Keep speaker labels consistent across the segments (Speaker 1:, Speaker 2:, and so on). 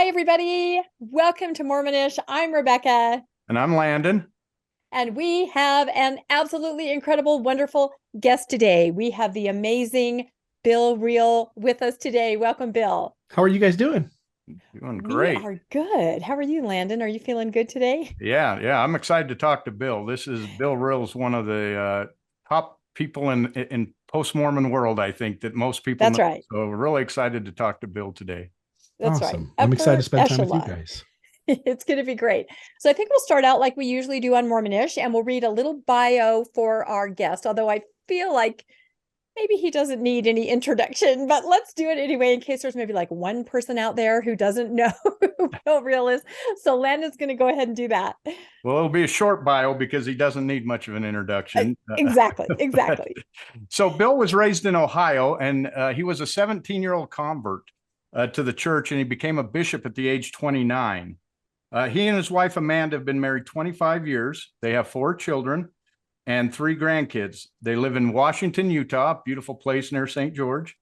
Speaker 1: Hi, everybody. Welcome to Mormonish. I'm Rebecca.
Speaker 2: And I'm Landon.
Speaker 1: And we have an absolutely incredible, wonderful guest today. We have the amazing Bill Reel with us today. Welcome, Bill.
Speaker 3: How are you guys doing?
Speaker 2: Doing great.
Speaker 1: We are good. How are you, Landon? Are you feeling good today?
Speaker 2: Yeah. I'm excited to talk to Bill. Bill Reel's one of the top people in post-Mormon world, I think, that most people
Speaker 1: That's
Speaker 2: know.
Speaker 1: right.
Speaker 2: So we're really excited to talk to Bill today.
Speaker 1: That's
Speaker 3: awesome.
Speaker 1: Right.
Speaker 3: I'm excited to spend time
Speaker 1: echelon.
Speaker 3: with you guys.
Speaker 1: It's going to be great. So I think we'll start out like we usually do on Mormonish, and we'll read a little bio for our guest, although I feel like maybe he doesn't need any introduction, but let's do it anyway, in case there's maybe like one person out there who doesn't know who Bill Reel is. So Landon's going to go ahead and do that.
Speaker 2: Well, it'll be a short bio because he doesn't need much of an introduction.
Speaker 1: Exactly.
Speaker 2: So Bill was raised in Ohio, and he was a 17-year-old convert to the church, and he became a bishop at the age 29. He and his wife, Amanda, have been married 25 years. They have 4 children and 3 grandkids. They live in Washington, Utah, beautiful place near St. George.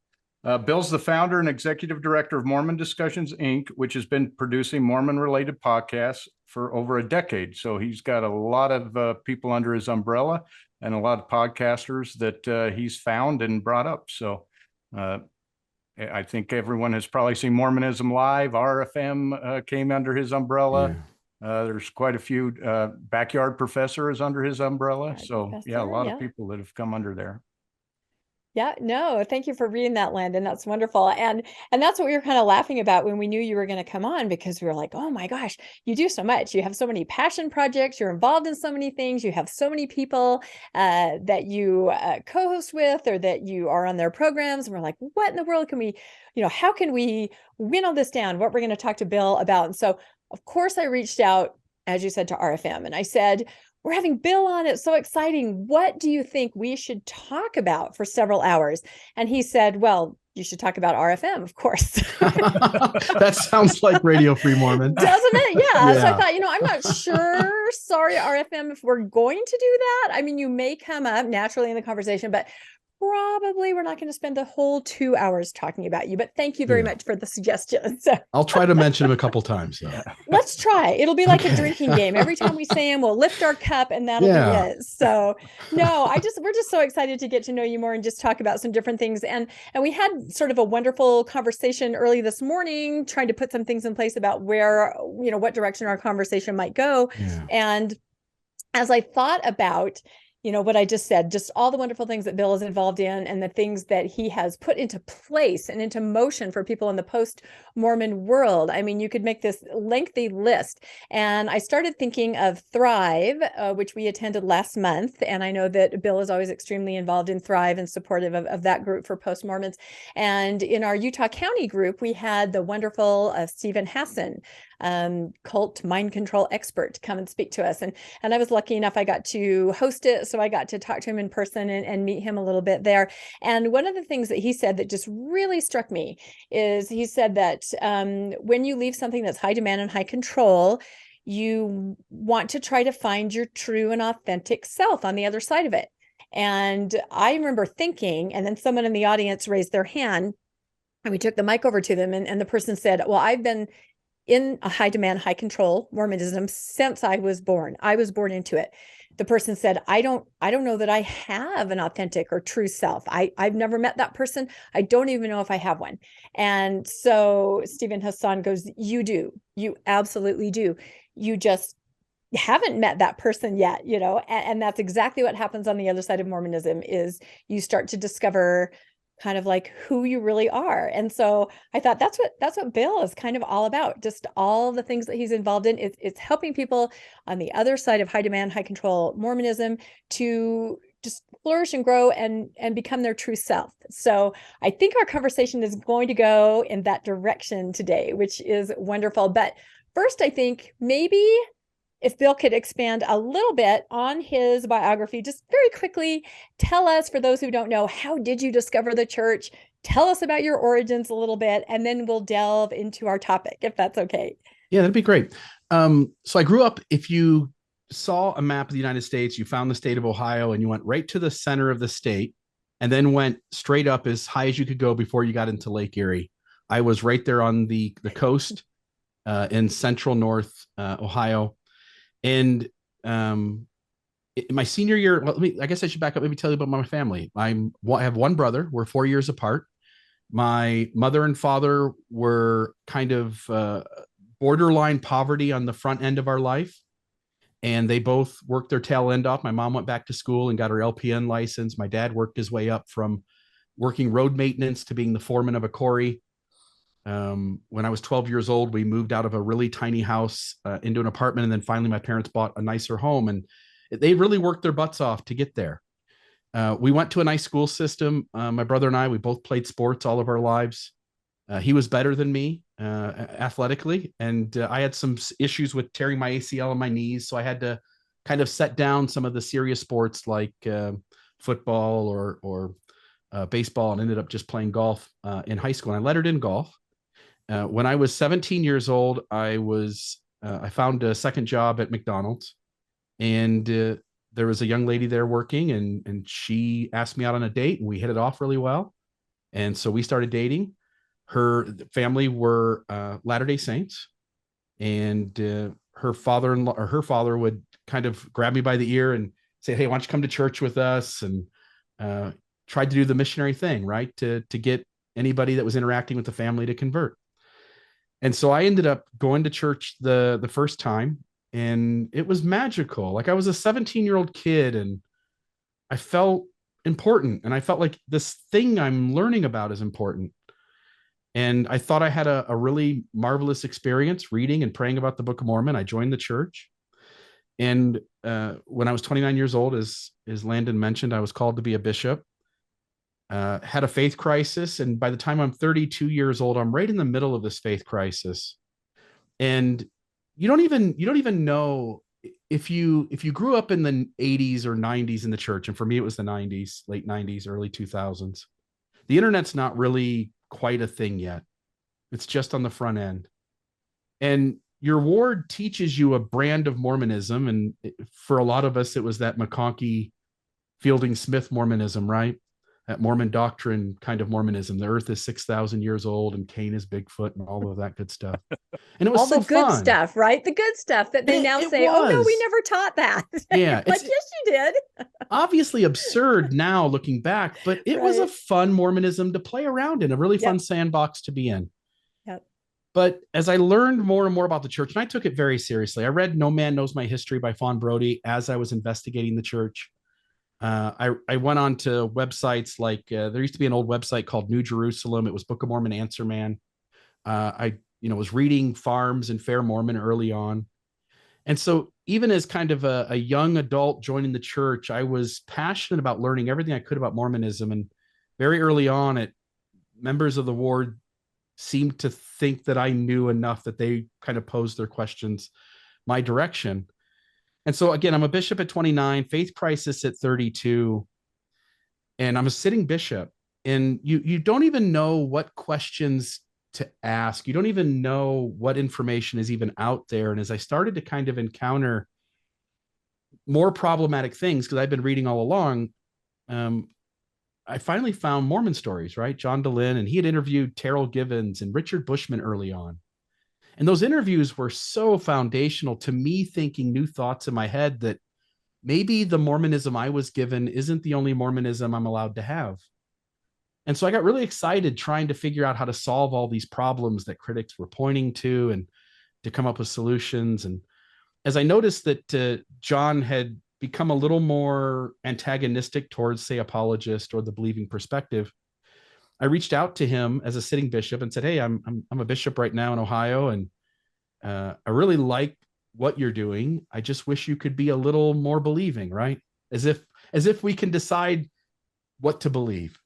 Speaker 2: Bill's the founder and executive director of Mormon Discussions, Inc., which has been producing Mormon-related podcasts for over a decade. So he's got a lot of people under his umbrella and a lot of podcasters that he's found and brought up. So I think everyone has probably seen Mormonism Live. RFM came under his umbrella. Yeah. There's quite a few. Backyard Professor is under his umbrella. A lot of people that have come under there.
Speaker 1: Yeah, no, thank you for reading that, Landon. That's wonderful. And that's what we were kind of laughing about when we knew you were going to come on, because we were like, oh my gosh, you do so much. You have so many passion projects. You're involved in so many things. You have so many people that you co-host with, or that you are on their programs. And we're like, what in the world can we, how can we winnow this down? What we're going to talk to Bill about. And so, of course, I reached out, as you said, to RFM, and I said, we're having Bill on. It's so exciting. What do you think we should talk about for several hours? And he said, well, you should talk about RFM, of course.
Speaker 3: That sounds like Radio Free Mormon.
Speaker 1: Doesn't it? Yeah. So I thought, I'm not sure. Sorry, RFM, if we're going to do that. I mean, you may come up naturally in the conversation, but probably we're not going to spend the whole 2 hours talking about you, but thank you very much for the suggestion. So
Speaker 3: I'll try to mention him a couple times.
Speaker 1: Let's try. It'll be like a drinking game. Every time we say him, we'll lift our cup, and that'll be it. So no, we're just so excited to get to know you more and just talk about some different things. And we had sort of a wonderful conversation early this morning, trying to put some things in place about where, what direction our conversation might go. Yeah. And as I thought about what I just said, just all the wonderful things that Bill is involved in, and the things that he has put into place and into motion for people in the post-Mormon world. I mean, you could make this lengthy list. And I started thinking of Thrive, which we attended last month. And I know that Bill is always extremely involved in Thrive and supportive of that group for post-Mormons. And in our Utah County group, we had the wonderful Stephen Hassan, cult mind control expert, come and speak to us. And I was lucky enough, I got to host it. So I got to talk to him in person and meet him a little bit there. And one of the things that he said that just really struck me is he said that when you leave something that's high demand and high control, you want to try to find your true and authentic self on the other side of it. And I remember thinking, and then someone in the audience raised their hand, and we took the mic over to them, and the person said, well, I've been in a high demand, high control Mormonism since I was born. I was born into it. The person said, I don't know that I have an authentic or true self. I've never met that person. I don't even know if I have one. And so Stephen Hassan goes, you do. You absolutely do. You just haven't met that person yet, and that's exactly what happens on the other side of Mormonism, is you start to discover kind of like who you really are. And so I thought that's what Bill is kind of all about. Just all the things that he's involved in. It's helping people on the other side of high demand, high control Mormonism to just flourish and grow and become their true self. So I think our conversation is going to go in that direction today, which is wonderful. But first, I think maybe if Bill could expand a little bit on his biography, just very quickly, tell us, for those who don't know, how did you discover the church? Tell us about your origins a little bit, and then we'll delve into our topic, if that's okay.
Speaker 3: Yeah, that'd be great. So I grew up, if you saw a map of the United States, you found the state of Ohio, and you went right to the center of the state, and then went straight up as high as you could go before you got into Lake Erie. I was right there on the coast. in central North Ohio. And my senior year, well, I guess I should back up, maybe tell you about my family. I have one brother. We're 4 years apart. My mother and father were kind of borderline poverty on the front end of our life. And they both worked their tail end off. My mom went back to school and got her LPN license. My dad worked his way up from working road maintenance to being the foreman of a quarry. When I was 12 years old, we moved out of a really tiny house into an apartment. And then finally, my parents bought a nicer home. And they really worked their butts off to get there. We went to a nice school system. My brother and I, we both played sports all of our lives. He was better than me athletically, and I had some issues with tearing my ACL in my knees, so I had to kind of set down some of the serious sports like football or baseball, and ended up just playing golf in high school. And I lettered in golf. When I was 17 years old, I found a second job at McDonald's, and there was a young lady there working, and she asked me out on a date, and we hit it off really well. And so we started dating. Her family were Latter-day Saints, and her father would kind of grab me by the ear and say, "Hey, why don't you come to church with us?" And tried to do the missionary thing, right? To get anybody that was interacting with the family to convert. And so I ended up going to church the first time, and it was magical. Like, I was a 17-year-old kid, and I felt important, and I felt like this thing I'm learning about is important. And I thought I had a really marvelous experience reading and praying about the Book of Mormon. I joined the church. And when I was 29 years old, as Landon mentioned, I was called to be a bishop. Had a faith crisis. And by the time I'm 32 years old, I'm right in the middle of this faith crisis. And you don't even know if you grew up in the 80s or 90s in the church. And for me, it was the 90s, late 90s, early 2000s. The internet's not really quite a thing yet. It's just on the front end. And your ward teaches you a brand of Mormonism. And for a lot of us, it was that McConkie Fielding Smith Mormonism, right? That Mormon doctrine kind of Mormonism. The earth is 6,000 years old and Cain is Bigfoot and all of that good stuff. And it was
Speaker 1: all
Speaker 3: so
Speaker 1: the good
Speaker 3: fun.
Speaker 1: stuff, right? The good stuff that they now say, "Oh no, we never taught that."
Speaker 3: Yeah.
Speaker 1: Like, yes, you did.
Speaker 3: Obviously absurd now looking back, but it was a fun Mormonism to play around in, a really fun sandbox to be in.
Speaker 1: Yep.
Speaker 3: But as I learned more and more about the church, and I took it very seriously, I read No Man Knows My History by Fawn Brody as I was investigating the church. I went on to websites like there used to be an old website called New Jerusalem. It was Book of Mormon Answer Man. I was reading Farms and Fair Mormon early on. And so even as kind of a young adult joining the church, I was passionate about learning everything I could about Mormonism. And very early on, members of the ward seemed to think that I knew enough that they kind of posed their questions my direction. And so again, I'm a bishop at 29, faith crisis at 32, and I'm a sitting bishop. And you don't even know what questions to ask. You don't even know what information is even out there. And as I started to kind of encounter more problematic things, because I've been reading all along, I finally found Mormon stories, right? John DeLynn, and he had interviewed Terrell Givens and Richard Bushman early on. And those interviews were so foundational to me thinking new thoughts in my head that maybe the Mormonism I was given isn't the only Mormonism I'm allowed to have. And so I got really excited trying to figure out how to solve all these problems that critics were pointing to and to come up with solutions. And as I noticed that John had become a little more antagonistic towards, say, apologist or the believing perspective, I reached out to him as a sitting bishop and said, "Hey, I'm a bishop right now in Ohio, and I really like what you're doing. I just wish you could be a little more believing," right? As if we can decide what to believe.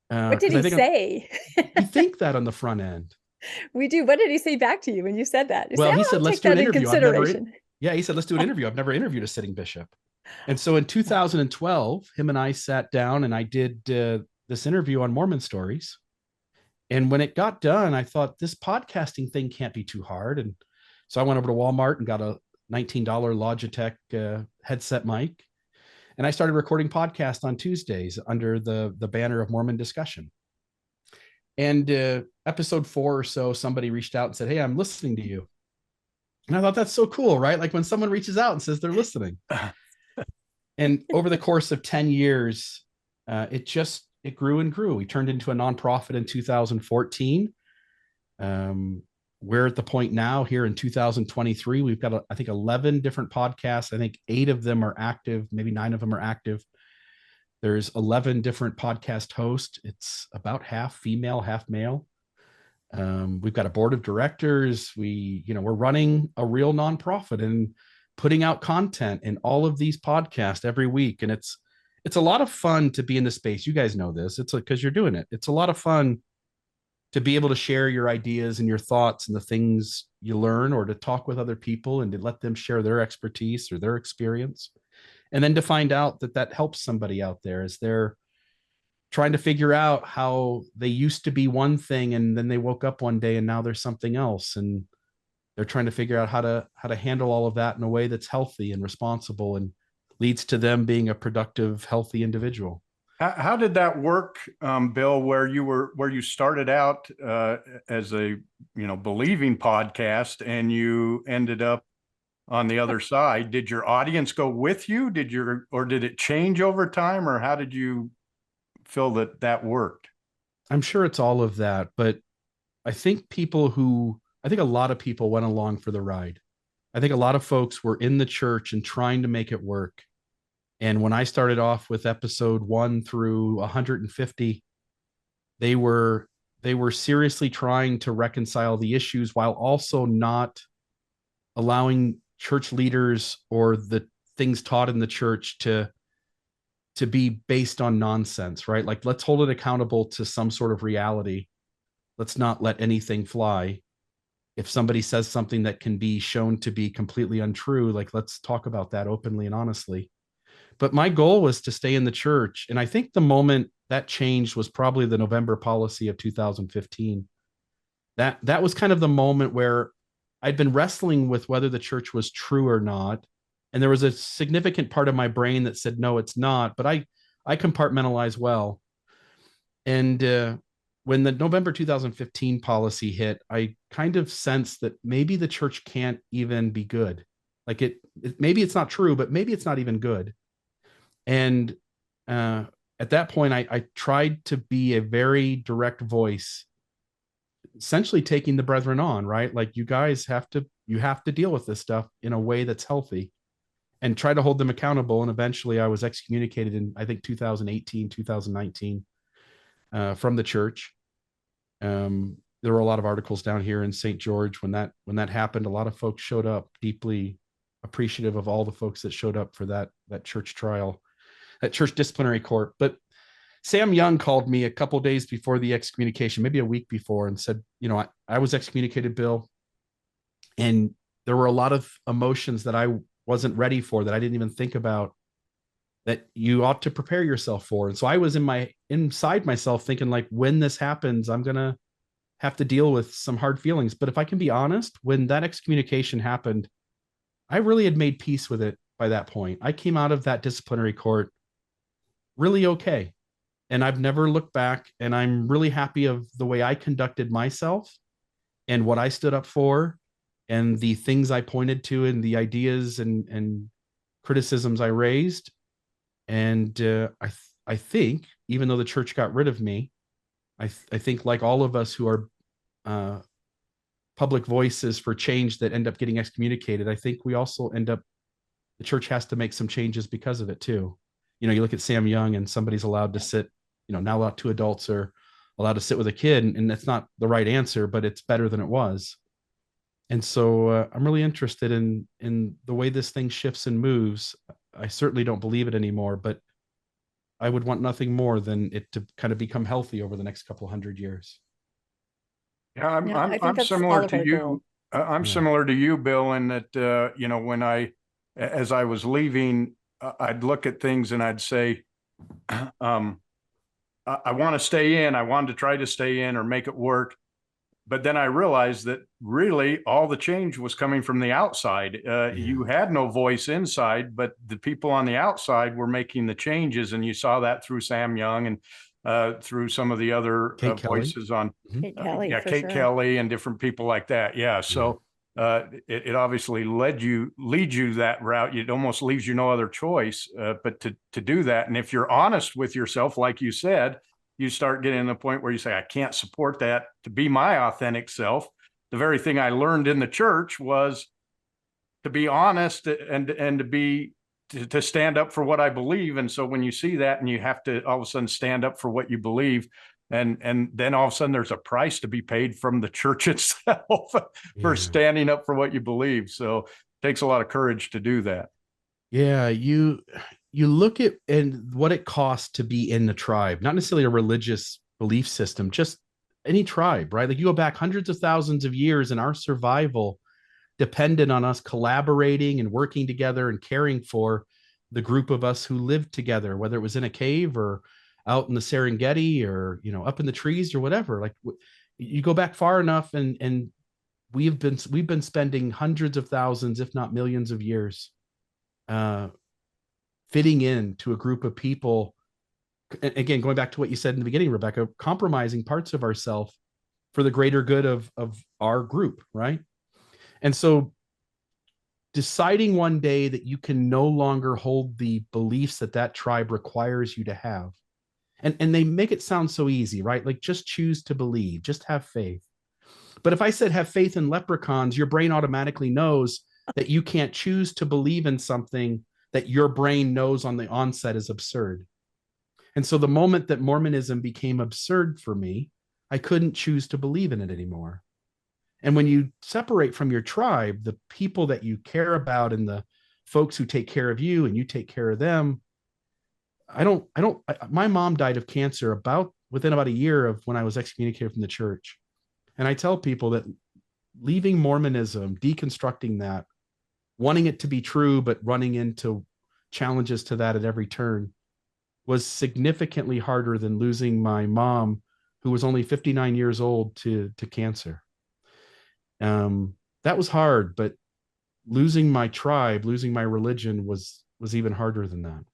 Speaker 1: What did he say?
Speaker 3: You think that on the front end.
Speaker 1: We do. What did he say back to you when you said that?
Speaker 3: Well, he said, "Let's do an interview." He said, "Let's do an
Speaker 1: Oh.
Speaker 3: interview. I've never interviewed a sitting bishop." And so in 2012, him and I sat down and I did this interview on Mormon stories. And when it got done, I thought, this podcasting thing can't be too hard. And so I went over to Walmart and got a $19 Logitech headset mic. And I started recording podcasts on Tuesdays under the banner of Mormon Discussion. And episode 4 or so, somebody reached out and said, "Hey, I'm listening to you." And I thought, that's so cool, right? Like when someone reaches out and says they're listening. And over the course of 10 years, it grew and grew. We turned into a nonprofit in 2014. We're at the point now here in 2023, we've got, I think, 11 different podcasts. I think 8 of them are active, maybe 9 of them are active. There's 11 different podcast hosts. It's about half female, half male. We've got a board of directors. We're running a real nonprofit and putting out content in all of these podcasts every week. And it's a lot of fun to be in the space. You guys know this. It's because you're doing it. It's a lot of fun to be able to share your ideas and your thoughts and the things you learn, or to talk with other people and to let them share their expertise or their experience. And then to find out that helps somebody out there as they're trying to figure out how they used to be one thing and then they woke up one day and now there's something else. And they're trying to figure out how to handle all of that in a way that's healthy and responsible and leads to them being a productive, healthy individual.
Speaker 2: How did that work, Bill, where you started out as a, believing podcast and you ended up on the other side? Did your audience go with you? Or did it change over time, or how did you feel that worked?
Speaker 3: I'm sure it's all of that, but I think a lot of people went along for the ride. I think a lot of folks were in the church and trying to make it work. And when I started off with episode 1 through 150, they were seriously trying to reconcile the issues while also not allowing church leaders or the things taught in the church to be based on nonsense, right? Like, let's hold it accountable to some sort of reality. Let's not let anything fly. If somebody says something that can be shown to be completely untrue, like, let's talk about that openly and honestly. But my goal was to stay in the church. And I think the moment that changed was probably the November policy of 2015. That was kind of the moment where I'd been wrestling with whether the church was true or not. And there was a significant part of my brain that said, no, it's not. But I compartmentalize well. And when the November 2015 policy hit, I kind of sensed that maybe the church can't even be good. Like maybe it's not true, but maybe it's not even good. And at that point, I tried to be a very direct voice, essentially taking the brethren on, right? Like, you guys have to deal with this stuff in a way that's healthy and try to hold them accountable. And eventually I was excommunicated in, I think, 2018, 2019 from the church. There were a lot of articles down here in St. George when that happened. A lot of folks showed up, deeply appreciative of all the folks that showed up for that church trial, that church disciplinary court. But Sam Young called me a couple days before the excommunication, maybe a week before, and said, I was excommunicated, Bill, and there were a lot of emotions that I wasn't ready for, that I didn't even think about, that you ought to prepare yourself for. And so I was inside myself thinking, like, when this happens, I'm going to have to deal with some hard feelings. But if I can be honest, when that excommunication happened, I really had made peace with it by that point. I came out of that disciplinary court really okay. And I've never looked back, and I'm really happy of the way I conducted myself and what I stood up for and the things I pointed to and the ideas and criticisms I raised. And I think, even though the church got rid of me, I think, like all of us who are public voices for change that end up getting excommunicated, I think we also the church has to make some changes because of it too. You look at Sam Young, and somebody's allowed to sit, now 2 adults are allowed to sit with a kid, and that's not the right answer, but it's better than it was. And so I'm really interested in the way this thing shifts and moves. I certainly don't believe it anymore, but I would want nothing more than it to kind of become healthy over the next couple 100 years.
Speaker 2: Yeah, I'm similar to you. I'm similar to you, Bill, in that, as I was leaving, I'd look at things and I'd say, I want to stay in. I wanted to try to stay in or make it work. But then I realized that really all the change was coming from the outside. You had no voice inside, but the people on the outside were making the changes. And you saw that through Sam Young and through some of the other voices on
Speaker 1: Kate Kelly,
Speaker 2: Kate
Speaker 1: sure.
Speaker 2: Kelly and different people like that. Yeah. So it obviously leads you that route. It almost leaves you no other choice but to do that. And if you're honest with yourself, like you said, you start getting to the point where you say, I can't support that to be my authentic self. The very thing I learned in the church was to be honest and to stand up for what I believe. And so when you see that and you have to all of a sudden stand up for what you believe, and then all of a sudden there's a price to be paid from the church itself for standing up for what you believe. So it takes a lot of courage to do that.
Speaker 3: Yeah, you look at and what it costs to be in the tribe, not necessarily a religious belief system, just any tribe, right? Like you go back hundreds of thousands of years, and our survival depended on us collaborating and working together and caring for the group of us who lived together, whether it was in a cave or out in the Serengeti or, up in the trees or whatever. Like you go back far enough, and we've been spending hundreds of thousands, if not millions of years, fitting into a group of people. Again, going back to what you said in the beginning, Rebecca, compromising parts of ourselves for the greater good of our group, right? And so deciding one day that you can no longer hold the beliefs that tribe requires you to have. And they make it sound so easy, right? Like just choose to believe, just have faith. But if I said have faith in leprechauns, your brain automatically knows that you can't choose to believe in something that your brain knows on the onset is absurd. And so the moment that Mormonism became absurd for me, I couldn't choose to believe in it anymore. And when you separate from your tribe, the people that you care about and the folks who take care of you and you take care of them, my mom died of cancer within about a year of when I was excommunicated from the church. And I tell people that leaving Mormonism, deconstructing that, wanting it to be true, but running into challenges to that at every turn was significantly harder than losing my mom, who was only 59 years old, to cancer. That was hard, but losing my tribe, losing my religion was even harder than that.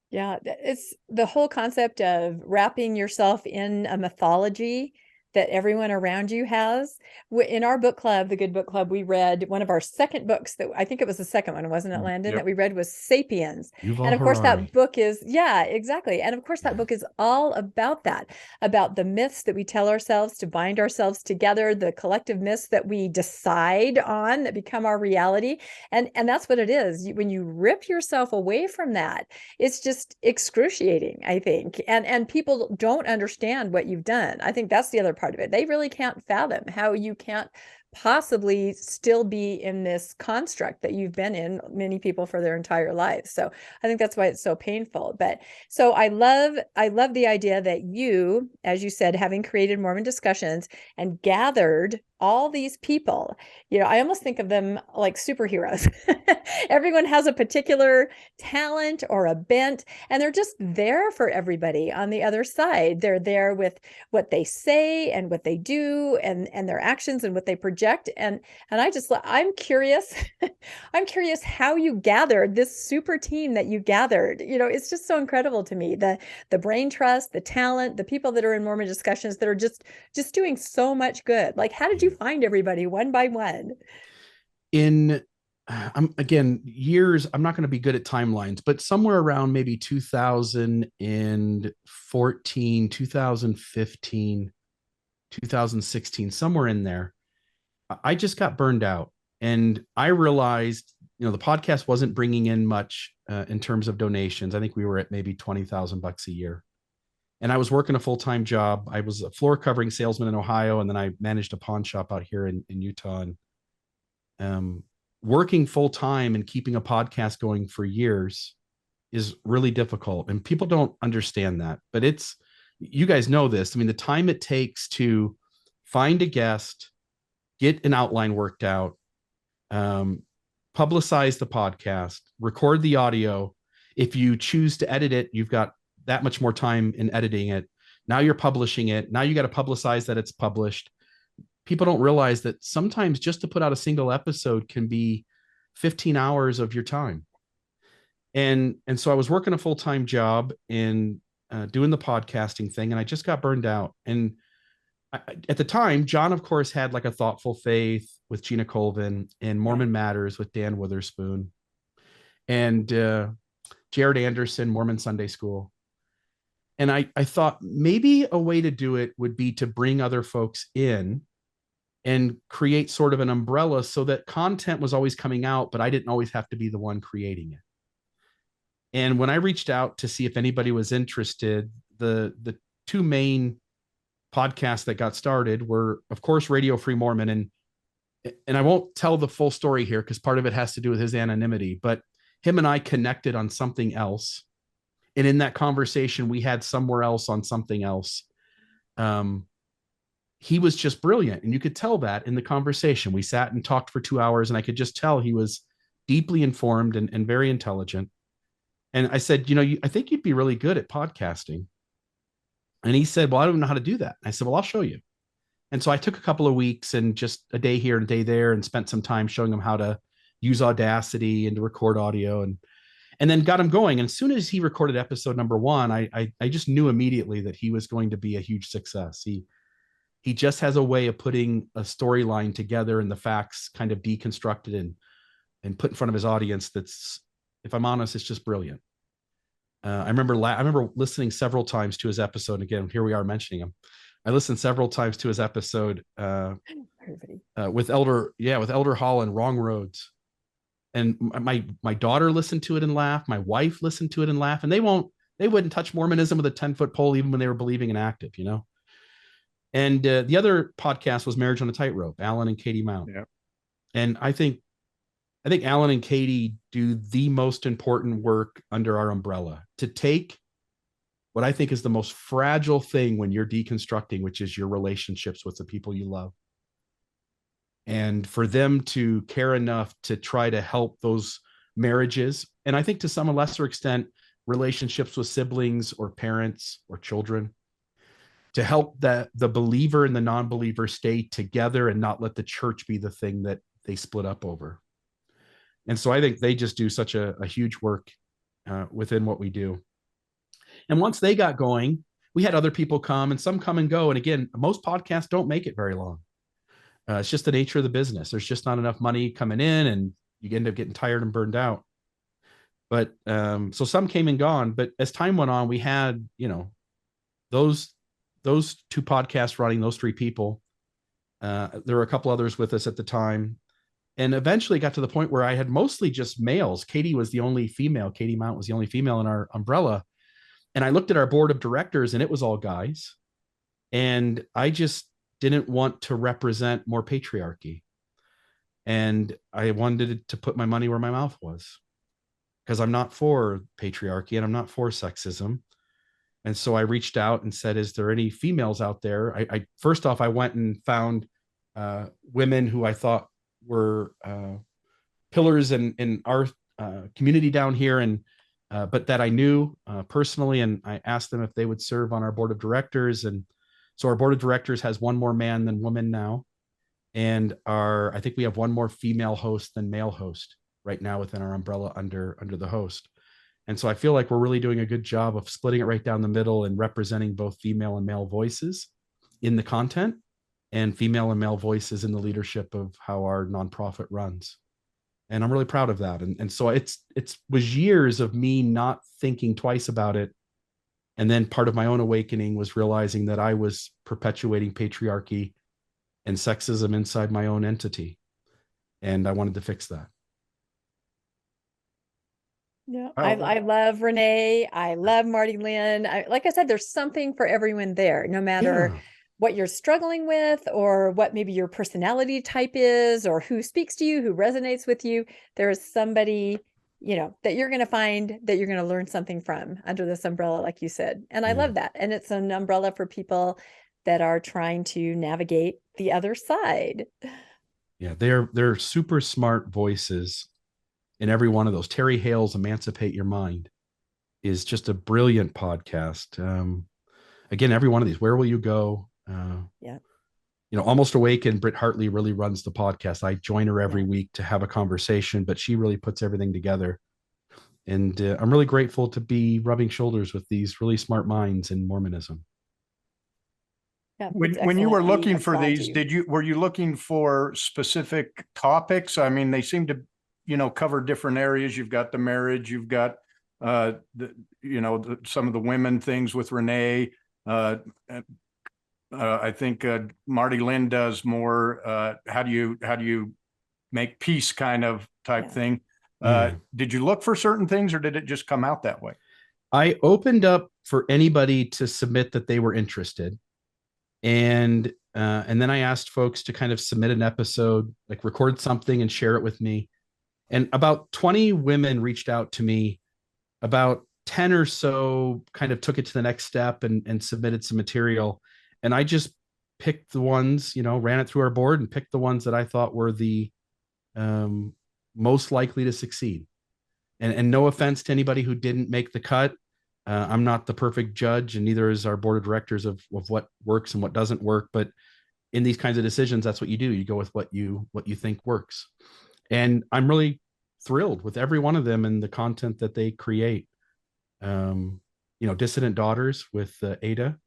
Speaker 1: Yeah, it's the whole concept of wrapping yourself in a mythology that everyone around you has. In our book club, the Good Book Club, we read one of our second books that I think it was the second one, wasn't it, Landon? Yep. That we read was Sapiens. And of course, that book is, yeah, exactly. And of course, that book is all about that, about the myths that we tell ourselves to bind ourselves together, the collective myths that we decide on that become our reality. And that's what it is. When you rip yourself away from that, it's just excruciating, I think. And people don't understand what you've done. I think that's the other part of it. They really can't fathom how you can't possibly still be in this construct that you've been in, many people, for their entire lives. So I think that's why it's so painful. But so I love the idea that you, as you said, having created Mormon Discussions and gathered all these people, I almost think of them like superheroes. Everyone has a particular talent or a bent, and they're just there for everybody on the other side. They're there with what they say and what they do and their actions and what they project. And I'm curious, I'm curious how you gathered this super team that you gathered. It's just so incredible to me, the brain trust, the talent, the people that are in Mormon Discussions that are just doing so much good. Like, how did you find everybody one by one?
Speaker 3: Again, years, I'm not going to be good at timelines, but somewhere around maybe 2014, 2015, 2016, somewhere in there, I just got burned out. And I realized, the podcast wasn't bringing in much in terms of donations. I think we were at maybe $20,000 a year. And I was working a full-time job. I was a floor covering salesman in Ohio, and then I managed a pawn shop out here in Utah. And working full-time and keeping a podcast going for years is really difficult. And people don't understand that. But you guys know this. I mean, the time it takes to find a guest, get an outline worked out, publicize the podcast, record the audio. If you choose to edit it, you've got that much more time in editing it. Now you're publishing it. Now you got to publicize that it's published. People don't realize that sometimes just to put out a single episode can be 15 hours of your time. And so I was working a full-time job and doing the podcasting thing, and I just got burned out. And at the time, John, of course, had like a thoughtful faith with Gina Colvin and Mormon Matters with Dan Witherspoon, and Jared Anderson, Mormon Sunday School. And I thought maybe a way to do it would be to bring other folks in and create sort of an umbrella so that content was always coming out, but I didn't always have to be the one creating it. And when I reached out to see if anybody was interested, the two main podcasts that got started were, of course, Radio Free Mormon. And I won't tell the full story here because part of it has to do with his anonymity, but him and I connected on something else. And in that conversation, we had somewhere else on something else. He was just brilliant. And you could tell that in the conversation. We sat and talked for 2 hours, and I could just tell he was deeply informed and very intelligent. And I said, I think you'd be really good at podcasting. And he said, well, I don't know how to do that. I said, well, I'll show you. And so I took a couple of weeks and just a day here and a day there and spent some time showing him how to use Audacity and to record audio and then got him going. And as soon as he recorded episode number 1, I just knew immediately that he was going to be a huge success. He just has a way of putting a storyline together and the facts kind of deconstructed and put in front of his audience. That's, if I'm honest, it's just brilliant. I remember listening several times to his episode. And again, here we are mentioning him. I listened several times to his episode with Elder Holland, Wrong Roads. And my daughter listened to it and laughed. My wife listened to it and laughed. And they wouldn't touch Mormonism with a 10-foot pole, even when they were believing in active, And the other podcast was Marriage on a Tightrope, Alan and Katie Mount.
Speaker 2: Yeah.
Speaker 3: And I think Alan and Katie do the most important work under our umbrella to take what I think is the most fragile thing when you're deconstructing, which is your relationships with the people you love. And for them to care enough to try to help those marriages, and I think to some lesser extent, relationships with siblings or parents or children, to help the believer and the non-believer stay together and not let the church be the thing that they split up over. And so I think they just do such a huge work within what we do. And once they got going, we had other people come, and some come and go. And again, most podcasts don't make it very long. It's just the nature of the business. There's just not enough money coming in, and you end up getting tired and burned out. But so some came and gone. But as time went on, we had, those 2 podcasts running, those 3 people. There were a couple others with us at the time. And eventually got to the point where I had mostly just males. Katie was the only female. Katie Mount was the only female in our umbrella. And I looked at our board of directors, and it was all guys. And I just didn't want to represent more patriarchy. And I wanted to put my money where my mouth was, because I'm not for patriarchy and I'm not for sexism. And so I reached out and said, is there any females out there? I first off, I went and found women who I thought were pillars in our community down here, and but that I knew personally, and I asked them if they would serve on our board of directors. And so our board of directors has one more man than woman now, and I think we have one more female host than male host right now within our umbrella under the host. And so I feel like we're really doing a good job of splitting it right down the middle and representing both female and male voices in the content, and female and male voices in the leadership of how our nonprofit runs. And I'm really proud of that. And so it was years of me not thinking twice about it. And then part of my own awakening was realizing that I was perpetuating patriarchy and sexism inside my own entity. And I wanted to fix that.
Speaker 1: Yeah, I love Renee. I love Marty Lynn. Like I said, there's something for everyone there, no matter what you're struggling with, or what maybe your personality type is, or who speaks to you, who resonates with you. There is somebody, that you're going to find, that you're going to learn something from under this umbrella, like you said. And I love that. And it's an umbrella for people that are trying to navigate the other side.
Speaker 3: Yeah, they're super smart voices in every one of those. Terry Hale's Emancipate Your Mind is just a brilliant podcast. Again, every one of these, Where Will You Go? Almost Awakened, Britt Hartley really runs the podcast. I join her every week to have a conversation, but she really puts everything together. And I'm really grateful to be rubbing shoulders with these really smart minds in Mormonism.
Speaker 1: Yeah,
Speaker 2: When you were looking for these,
Speaker 1: you.
Speaker 2: were you looking for specific topics? I mean, they seem to, cover different areas. You've got the marriage, you've got some of the women things with Renee. I think Marty Lynn does more. How do you make peace kind of type thing? Did you look for certain things, or did it just come out that way?
Speaker 3: I opened up for anybody to submit that they were interested. And then I asked folks to kind of submit an episode, like record something and share it with me. And about 20 women reached out to me. About 10 or so kind of took it to the next step and submitted some material. And I just picked the ones, ran it through our board and picked the ones that I thought were the most likely to succeed. And no offense to anybody who didn't make the cut. I'm not the perfect judge, and neither is our board of directors of what works and what doesn't work. But in these kinds of decisions, that's what you do. You go with what you think works. And I'm really thrilled with every one of them and the content that they create. Dissident Daughters with Ada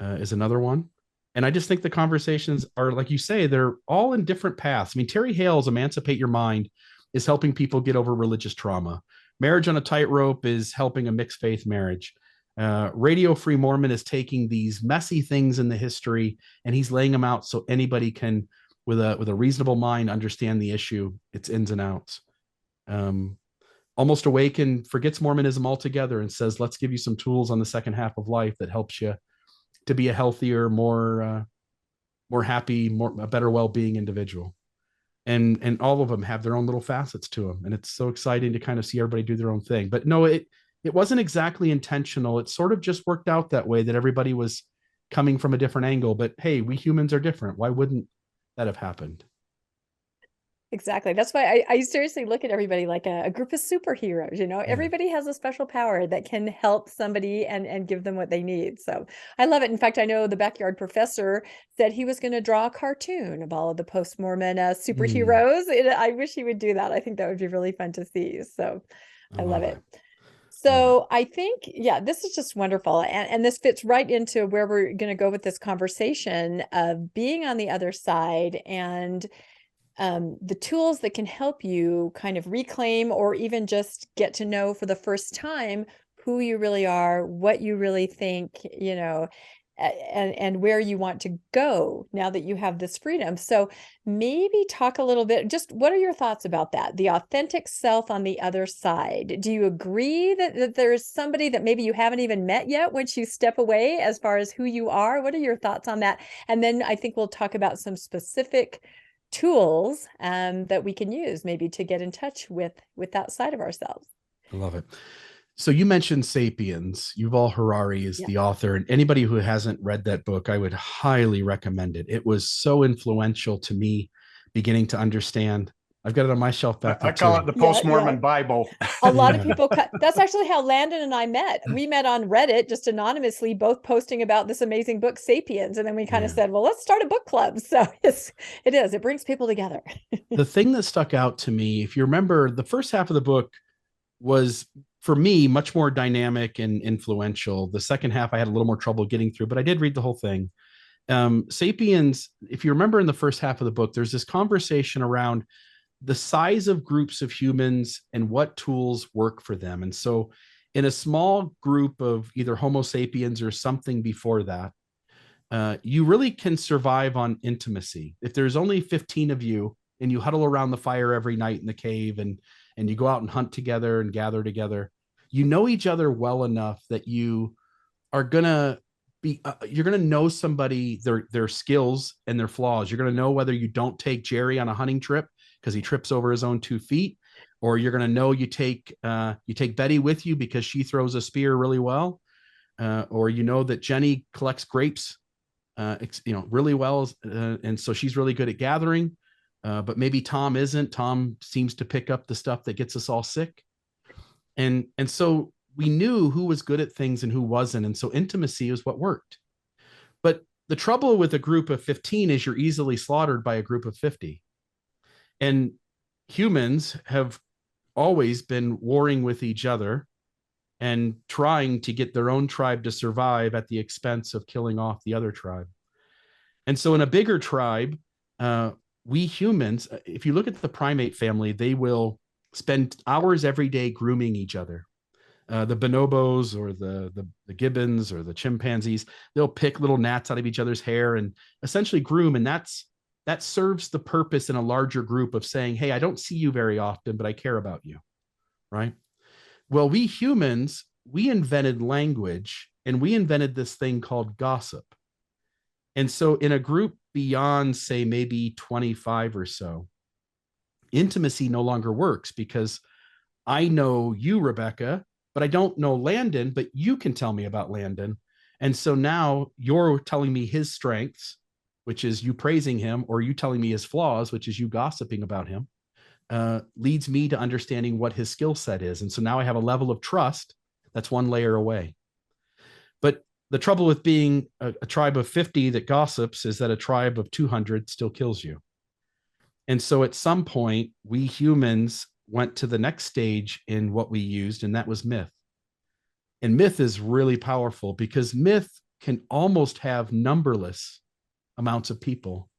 Speaker 3: is another one. And I just think the conversations are, like you say, they're all in different paths. I mean, Terry Hale's Emancipate Your Mind is helping people get over religious trauma. Marriage on a Tightrope is helping a mixed faith marriage. Radio Free Mormon is taking these messy things in the history and he's laying them out so anybody can, with a reasonable mind, understand the issue, its ins and outs. Almost Awakened forgets Mormonism altogether and says, let's give you some tools on the second half of life that helps you to be a healthier, more happy, a better well-being individual. And all of them have their own little facets to them. And it's so exciting to kind of see everybody do their own thing. But no, it wasn't exactly intentional. It sort of just worked out that way, that everybody was coming from a different angle. But hey, we humans are different. Why wouldn't that have happened?
Speaker 1: Exactly. That's why I seriously look at everybody like a group of superheroes. Everybody has a special power that can help somebody and give them what they need. So I love it. In fact, I know the Backyard Professor said he was going to draw a cartoon of all of the post-Mormon superheroes. I wish he would do that. I think that would be really fun to see. So I love it. So I think, this is just wonderful. And this fits right into where we're going to go with this conversation of being on the other side and the tools that can help you kind of reclaim or even just get to know for the first time who you really are, what you really think, and where you want to go now that you have this freedom. So maybe talk a little bit, just what are your thoughts about that? The authentic self on the other side. Do you agree that there's somebody that maybe you haven't even met yet once you step away as far as who you are? What are your thoughts on that? And then I think we'll talk about some specific tools that we can use maybe to get in touch with that side of ourselves.
Speaker 3: I love it. So you mentioned Sapiens. Yuval Harari is the author, and anybody who hasn't read that book, I would highly recommend it. It was so influential to me beginning to understand. I've got it on my shelf back there.
Speaker 2: I call it the post-Mormon Bible.
Speaker 1: A lot of people that's actually how Landon and I met. We met on Reddit, just anonymously, both posting about this amazing book, Sapiens. And then we kind of said, well, let's start a book club. So it brings people together.
Speaker 3: The thing that stuck out to me, if you remember, the first half of the book was, for me, much more dynamic and influential. The second half, I had a little more trouble getting through, but I did read the whole thing. Sapiens, if you remember in the first half of the book, there's this conversation around the size of groups of humans and what tools work for them. And so in a small group of either Homo sapiens or something before that, you really can survive on intimacy. If there's only 15 of you and you huddle around the fire every night in the cave and you go out and hunt together and gather together, you know each other well enough that you are going to be, you're going to know somebody, their skills and their flaws. You're going to know whether you don't take Jerry on a hunting trip because he trips over his own 2 feet, or you're going to know you take Betty with you because she throws a spear really well, or that Jenny collects grapes, really well, and so she's really good at gathering. But maybe Tom isn't. Tom seems to pick up the stuff that gets us all sick, and so we knew who was good at things and who wasn't, and so intimacy is what worked. But the trouble with a group of 15 is you're easily slaughtered by a group of 50. And humans have always been warring with each other and trying to get their own tribe to survive at the expense of killing off the other tribe. And so in a bigger tribe, we humans, if you look at the primate family, they will spend hours every day grooming each other. The bonobos or the gibbons or the chimpanzees, they'll pick little gnats out of each other's hair and essentially groom. And that serves the purpose in a larger group of saying, hey, I don't see you very often, but I care about you, right? Well, we humans, we invented language, and we invented this thing called gossip. And so in a group beyond, say, maybe 25 or so, intimacy no longer works because I know you, Rebecca, but I don't know Landon, but you can tell me about Landon. And so now you're telling me his strengths, which is you praising him, or you telling me his flaws, which is you gossiping about him, leads me to understanding what his skill set is. And so now I have a level of trust that's one layer away. But the trouble with being a tribe of 50 that gossips is that a tribe of 200 still kills you. And so at some point, we humans went to the next stage in what we used, and that was myth. And myth is really powerful because myth can almost have numberless amounts of people.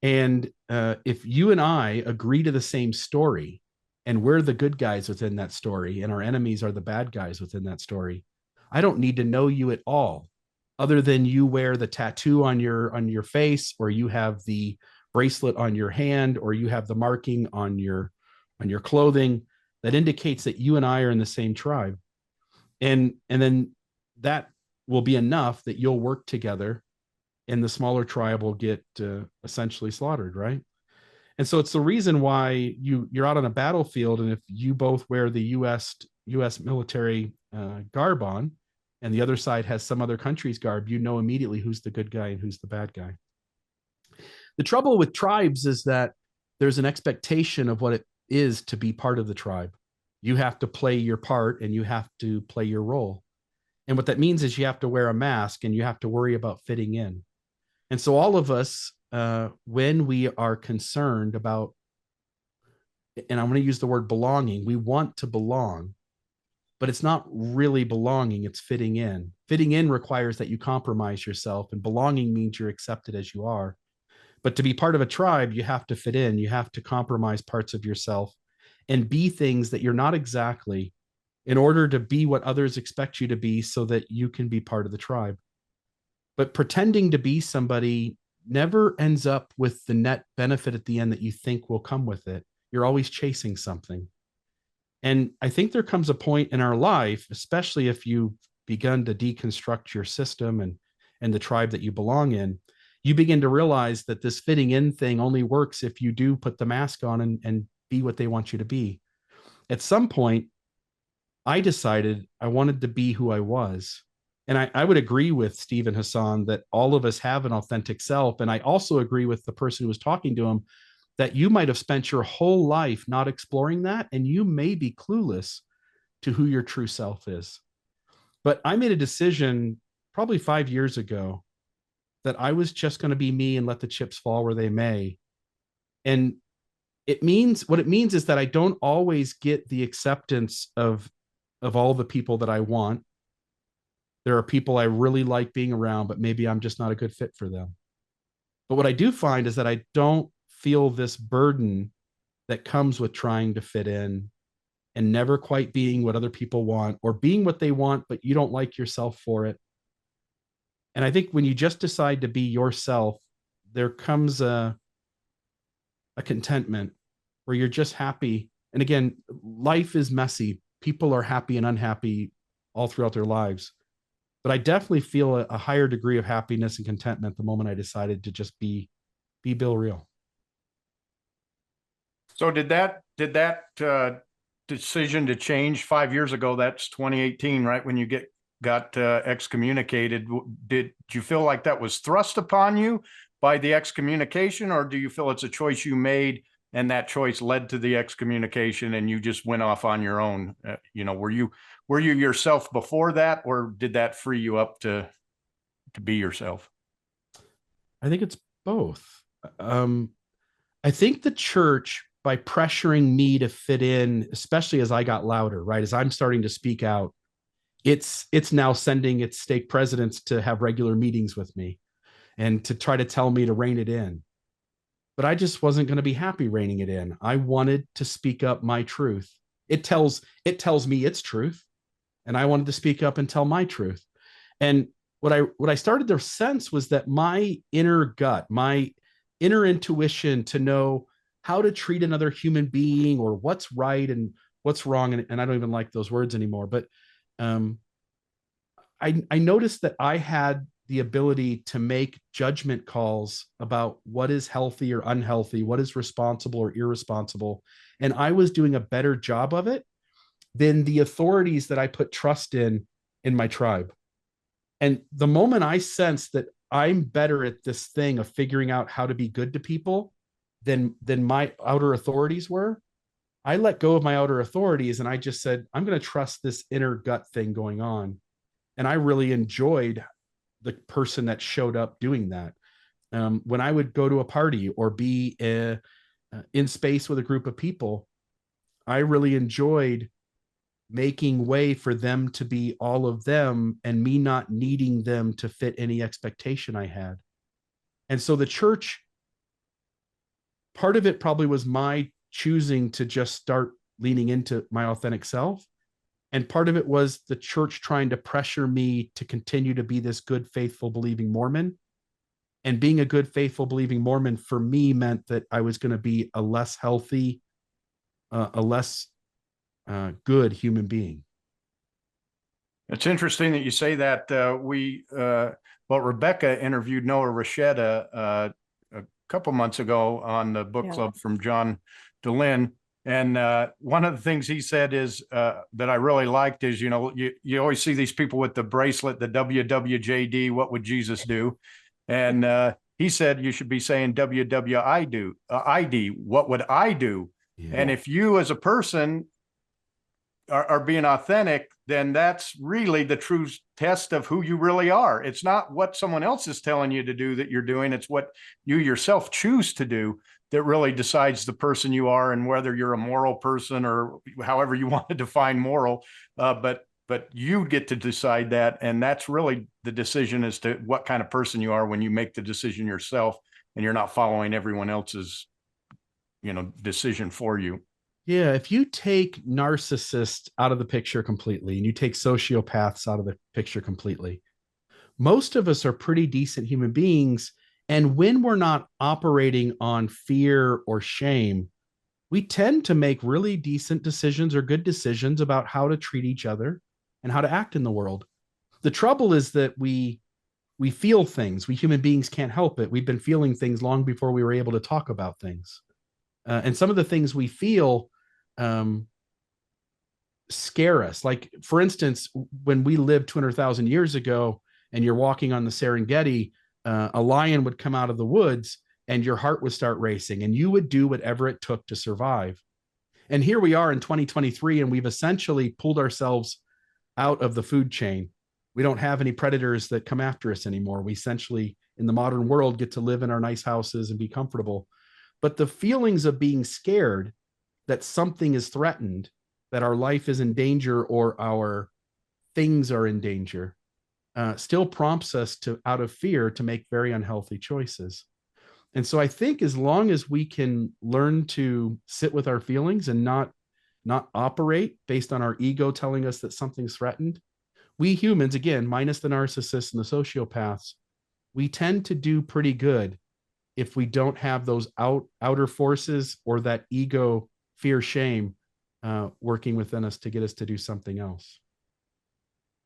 Speaker 3: And if you and I agree to the same story, and we're the good guys within that story, and our enemies are the bad guys within that story, I don't need to know you at all, other than you wear the tattoo on your face, or you have the bracelet on your hand, or you have the marking on your clothing that indicates that you and I are in the same tribe. And then that will be enough that you'll work together, and the smaller tribe will get essentially slaughtered, right? And so it's the reason why you're out on a battlefield, and if you both wear the U.S. military garb on, and the other side has some other country's garb, you know immediately who's the good guy and who's the bad guy. The trouble with tribes is that there's an expectation of what it is to be part of the tribe. You have to play your part, and you have to play your role. And what that means is you have to wear a mask, and you have to worry about fitting in. And so all of us, when we are concerned about, and I'm going to use the word belonging, we want to belong, but it's not really belonging, it's fitting in. Fitting in requires that you compromise yourself, and belonging means you're accepted as you are. But to be part of a tribe, you have to fit in, you have to compromise parts of yourself and be things that you're not exactly, in order to be what others expect you to be so that you can be part of the tribe. But pretending to be somebody never ends up with the net benefit at the end that you think will come with it. You're always chasing something. And I think there comes a point in our life, especially if you've begun to deconstruct your system and the tribe that you belong in, you begin to realize that this fitting in thing only works if you do put the mask on and be what they want you to be. At some point, I decided I wanted to be who I was. And I would agree with Steve and Hassan that all of us have an authentic self. And I also agree with the person who was talking to him that you might have spent your whole life not exploring that, and you may be clueless to who your true self is. But I made a decision probably 5 years ago that I was just going to be me and let the chips fall where they may. And what it means is that I don't always get the acceptance of all the people that I want. There are people I really like being around, but maybe I'm just not a good fit for them. But what I do find is that I don't feel this burden that comes with trying to fit in and never quite being what other people want, or being what they want, but you don't like yourself for it. And I think when you just decide to be yourself, there comes a contentment where you're just happy. And again, life is messy. People are happy and unhappy all throughout their lives. But I definitely feel a higher degree of happiness and contentment the moment I decided to just be Bill Real.
Speaker 2: So did that decision to change 5 years ago? That's 2018, right? When you got excommunicated. Did you feel like that was thrust upon you by the excommunication, or do you feel it's a choice you made and that choice led to the excommunication and you just went off on your own? Were you yourself before that, or did that free you up to be yourself?
Speaker 3: I think it's both. I think the church by pressuring me to fit in, especially as I got louder, right? As I'm starting to speak out, it's now sending its stake presidents to have regular meetings with me and to try to tell me to rein it in. But I just wasn't going to be happy reining it in. I wanted to speak up my truth. It tells me its truth, and I wanted to speak up and tell my truth. And what I started to sense was that my inner gut, my inner intuition to know how to treat another human being, or what's right and what's wrong, and I don't even like those words anymore, but I noticed that I had the ability to make judgment calls about what is healthy or unhealthy, what is responsible or irresponsible. And I was doing a better job of it than the authorities that I put trust in my tribe. And the moment I sensed that I'm better at this thing of figuring out how to be good to people than my outer authorities were, I let go of my outer authorities and I just said, I'm going to trust this inner gut thing going on. And I really enjoyed the person that showed up doing that. When I would go to a party or be in space with a group of people, I really enjoyed making way for them to be all of them and me not needing them to fit any expectation I had. And so the church, part of it probably was my choosing to just start leaning into my authentic self. And part of it was the church trying to pressure me to continue to be this good, faithful, believing Mormon. And being a good, faithful, believing Mormon for me meant that I was going to be a less healthy, a less good human being.
Speaker 2: It's interesting that you say that. Rebecca interviewed Noah Rasheda a couple months ago on the book club from John DeLynn. And one of the things he said is that I really liked is, you always see these people with the bracelet, the WWJD, what would Jesus do? And he said you should be saying WWID, what would I do? Yeah. And if you as a person are being authentic, then that's really the true test of who you really are. It's not what someone else is telling you to do that you're doing. It's what you yourself choose to do that really decides the person you are and whether you're a moral person or however you want to define moral. But you get to decide that. And that's really the decision as to what kind of person you are when you make the decision yourself and you're not following everyone else's, decision for you.
Speaker 3: Yeah. If you take narcissists out of the picture completely and you take sociopaths out of the picture completely, most of us are pretty decent human beings. And when we're not operating on fear or shame, we tend to make really decent decisions or good decisions about how to treat each other and how to act in the world. The trouble is that we feel things. We human beings can't help it. We've been feeling things long before we were able to talk about things. And some of the things we feel scare us. Like, for instance, when we lived 200,000 years ago and you're walking on the Serengeti, a lion would come out of the woods and your heart would start racing and you would do whatever it took to survive. And here we are in 2023, and we've essentially pulled ourselves out of the food chain. We don't have any predators that come after us anymore. We essentially, in the modern world, get to live in our nice houses and be comfortable. But the feelings of being scared that something is threatened, that our life is in danger or our things are in danger, still prompts us to, out of fear, to make very unhealthy choices. And so I think as long as we can learn to sit with our feelings and not operate based on our ego telling us that something's threatened, we humans, again, minus the narcissists and the sociopaths, we tend to do pretty good if we don't have those outer forces or that ego, fear, shame working within us to get us to do something else.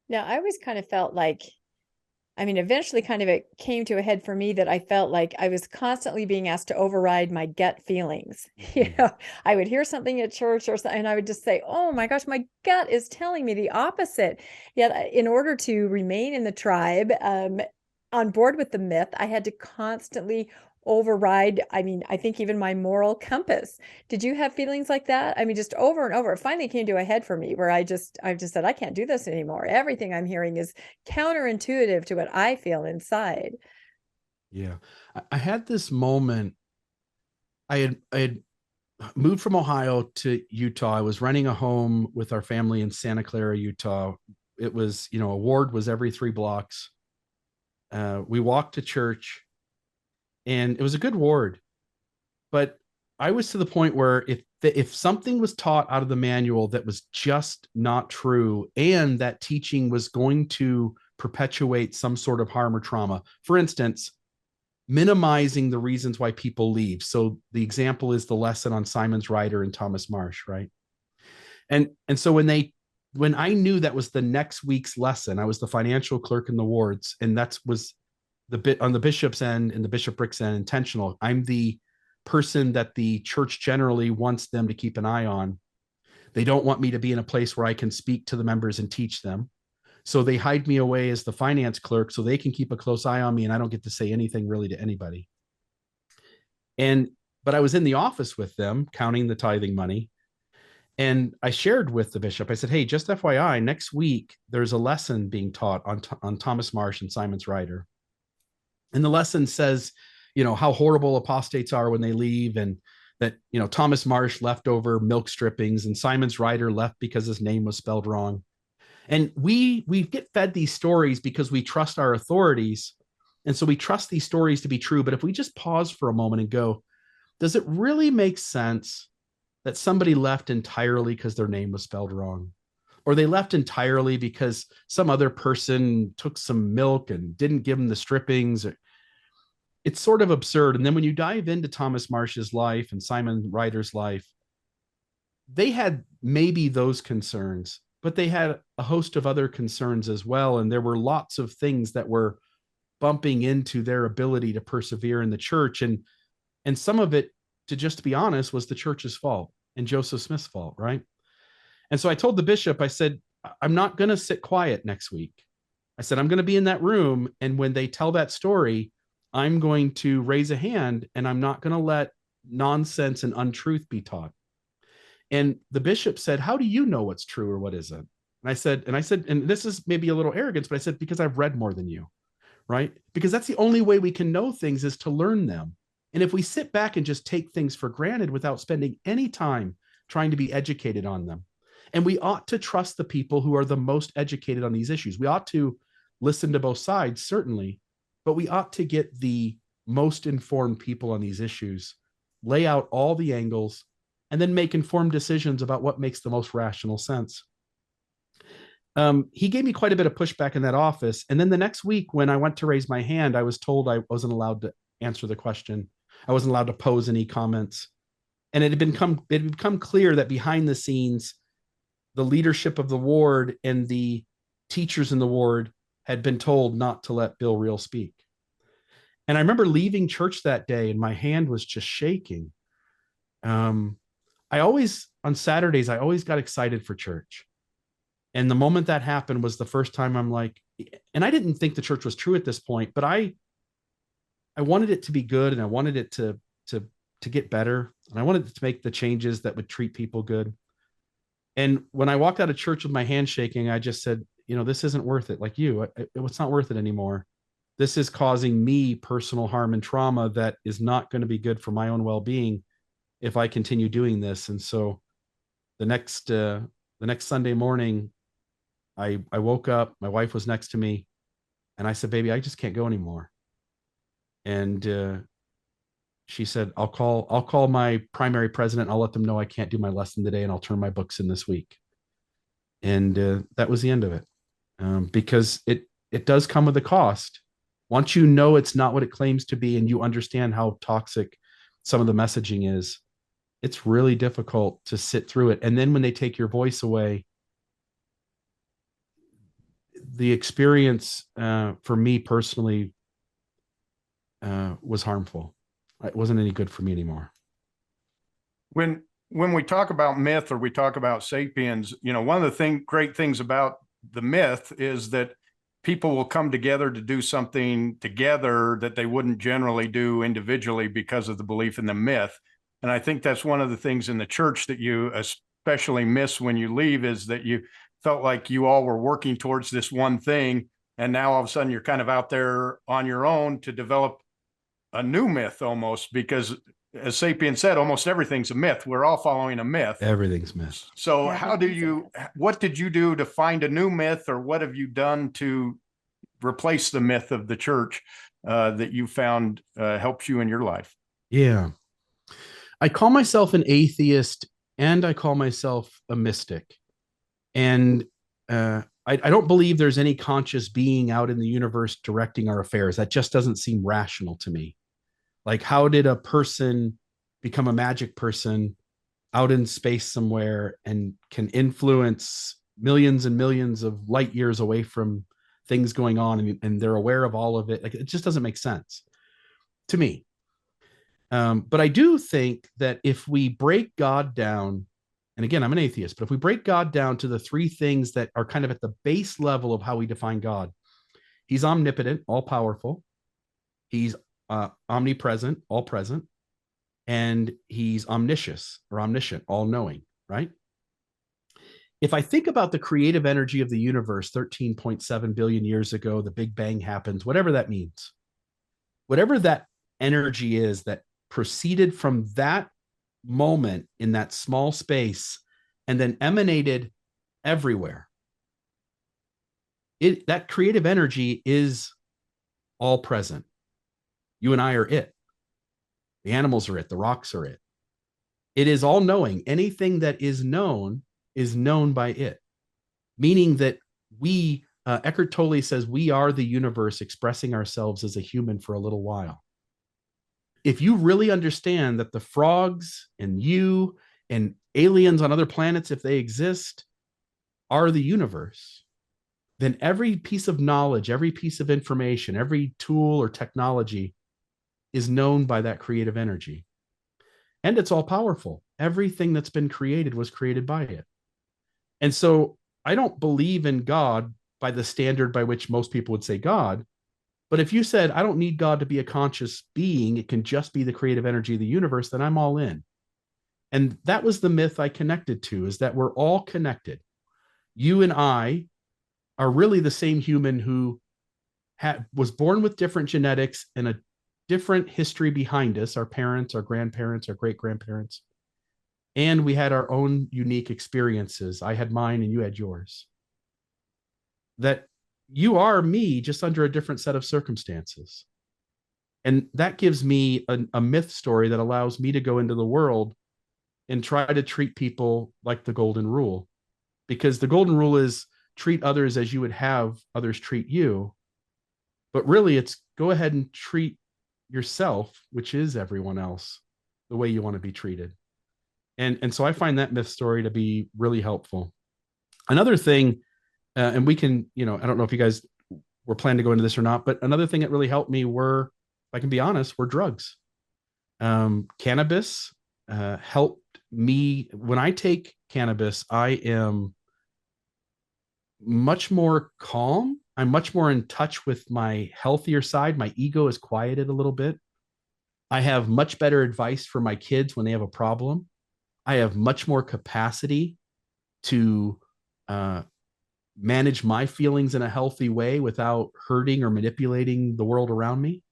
Speaker 1: Now, I always kind of felt like, eventually kind of it came to a head for me that I felt like I was constantly being asked to override my gut feelings. I would hear something at church or something, and I would just say, oh my gosh, my gut is telling me the opposite. Yet in order to remain in the tribe, on board with the myth, I had to constantly override, I think even my moral compass. Did you have feelings like that? Just over and over. It finally came to a head for me where I just said, I can't do this anymore. Everything I'm hearing is counterintuitive to what I feel inside.
Speaker 3: Yeah. I had this moment. I had moved from Ohio to Utah. I was renting a home with our family in Santa Clara, Utah. It was, a ward was every 3 blocks. We walked to church, and it was a good ward, but I was to the point where if something was taught out of the manual that was just not true, and that teaching was going to perpetuate some sort of harm or trauma, for instance, minimizing the reasons why people leave. So the example is the lesson on Simon's Rider and Thomas Marsh, right? And so when I knew that was the next week's lesson, I was the financial clerk in the wards, and that was the bit on the bishop's end and the bishopric's end intentional. I'm the person that the church generally wants them to keep an eye on. They don't want me to be in a place where I can speak to the members and teach them. So they hide me away as the finance clerk so they can keep a close eye on me, and I don't get to say anything really to anybody. But I was in the office with them counting the tithing money. And I shared with the bishop, I said, hey, just FYI, next week, there's a lesson being taught on Thomas Marsh and Simon's Rider. And the lesson says, how horrible apostates are when they leave, and that, Thomas Marsh left over milk strippings and Simon's Rider left because his name was spelled wrong. And we get fed these stories because we trust our authorities. And so we trust these stories to be true. But if we just pause for a moment and go, does it really make sense that somebody left entirely because their name was spelled wrong? Or they left entirely because some other person took some milk and didn't give them the strippings? It's sort of absurd. And then when you dive into Thomas Marsh's life and Simon Rider's life, they had maybe those concerns, but they had a host of other concerns as well. And there were lots of things that were bumping into their ability to persevere in the church. And some of it, to be honest, was the church's fault and Joseph Smith's fault, right? And so I told the bishop, I said, I'm not going to sit quiet next week. I said, I'm going to be in that room. And when they tell that story, I'm going to raise a hand, and I'm not going to let nonsense and untruth be taught. And the bishop said, how do you know what's true or what isn't? And I said, and this is maybe a little arrogance, but I said, because I've read more than you, right? Because that's the only way we can know things, is to learn them. And if we sit back and just take things for granted without spending any time trying to be educated on them, and we ought to trust the people who are the most educated on these issues. We ought to listen to both sides, certainly, but we ought to get the most informed people on these issues, lay out all the angles, and then make informed decisions about what makes the most rational sense. He gave me quite a bit of pushback in that office. And then the next week, when I went to raise my hand, I was told I wasn't allowed to answer the question. I wasn't allowed to pose any comments. And it had become clear that behind the scenes, the leadership of the ward and the teachers in the ward had been told not to let Bill Reel speak. And I remember leaving church that day, and my hand was just shaking. On Saturdays, I always got excited for church. And the moment that happened was the first time I'm like, and I didn't think the church was true at this point, but I wanted it to be good, and I wanted it to get better. And I wanted to make the changes that would treat people good. And when I walked out of church with my hand shaking, I just said, this isn't worth it. Like it's not worth it anymore. This is causing me personal harm and trauma that is not going to be good for my own well-being if I continue doing this. And so the next Sunday morning, I woke up, my wife was next to me, and I said, baby, I just can't go anymore. And she said, I'll call my primary president. I'll let them know I can't do my lesson today, and I'll turn my books in this week. And that was the end of it. Because it does come with a cost. Once you know it's not what it claims to be, and you understand how toxic some of the messaging is, it's really difficult to sit through it. And then when they take your voice away, the experience for me personally was harmful. It wasn't any good for me anymore.
Speaker 2: When we talk about myth, or we talk about Sapiens, one of the great things about the myth is that people will come together to do something together that they wouldn't generally do individually because of the belief in the myth. And I think that's one of the things in the church that you especially miss when you leave, is that you felt like you all were working towards this one thing. And now all of a sudden you're kind of out there on your own to develop a new myth almost, because as Sapiens said, almost everything's a myth. We're all following a myth.
Speaker 3: Everything's myth.
Speaker 2: So what did you do to find a new myth, or what have you done to replace the myth of the church that you found helps you in your life?
Speaker 3: Yeah. I call myself an atheist and I call myself a mystic. And I don't believe there's any conscious being out in the universe directing our affairs. That just doesn't seem rational to me. Like, how did a person become a magic person out in space somewhere and can influence millions and millions of light years away from things going on, and they're aware of all of it? Like, it just doesn't make sense to me. But I do think that if we break God down, and again, I'm an atheist, but if we break God down to the three things that are kind of at the base level of how we define God, he's omnipotent, all powerful. He's omnipresent, all present. And he's omniscious or omniscient, all knowing, right? If I think about the creative energy of the universe 13.7 billion years ago, the Big Bang happens, whatever that means, whatever that energy is that proceeded from that moment in that small space and then emanated everywhere. That creative energy is all present. You and I are it. The animals are it. The rocks are it. It is all knowing. Anything that is known by it, meaning that we, Eckhart Tolle says, we are the universe expressing ourselves as a human for a little while. If you really understand that the frogs and you and aliens on other planets, if they exist, are the universe, then every piece of knowledge, every piece of information, every tool or technology is known by that creative energy. And it's all powerful. Everything that's been created was created by it. And so I don't believe in God by the standard by which most people would say God. But if you said, I don't need God to be a conscious being, it can just be the creative energy of the universe, then I'm all in. And that was the myth I connected to, is that we're all connected. You and I are really the same human who was born with different genetics and a different history behind us, our parents, our grandparents, our great-grandparents. And we had our own unique experiences. I had mine and you had yours. That you are me, just under a different set of circumstances. And that gives me a myth story that allows me to go into the world and try to treat people like the golden rule. Because the golden rule is treat others as you would have others treat you. But really, it's go ahead and treat yourself, which is everyone else, the way you want to be treated. And so I find that myth story to be really helpful. Another thing, and we can, I don't know if you guys were planning to go into this or not, but another thing that really helped me were, if I can be honest, were drugs. Cannabis helped me. When I take cannabis, I am much more calm. I'm much more in touch with my healthier side. My ego is quieted a little bit. I have much better advice for my kids when they have a problem. I have much more capacity to manage my feelings in a healthy way without hurting or manipulating the world around me.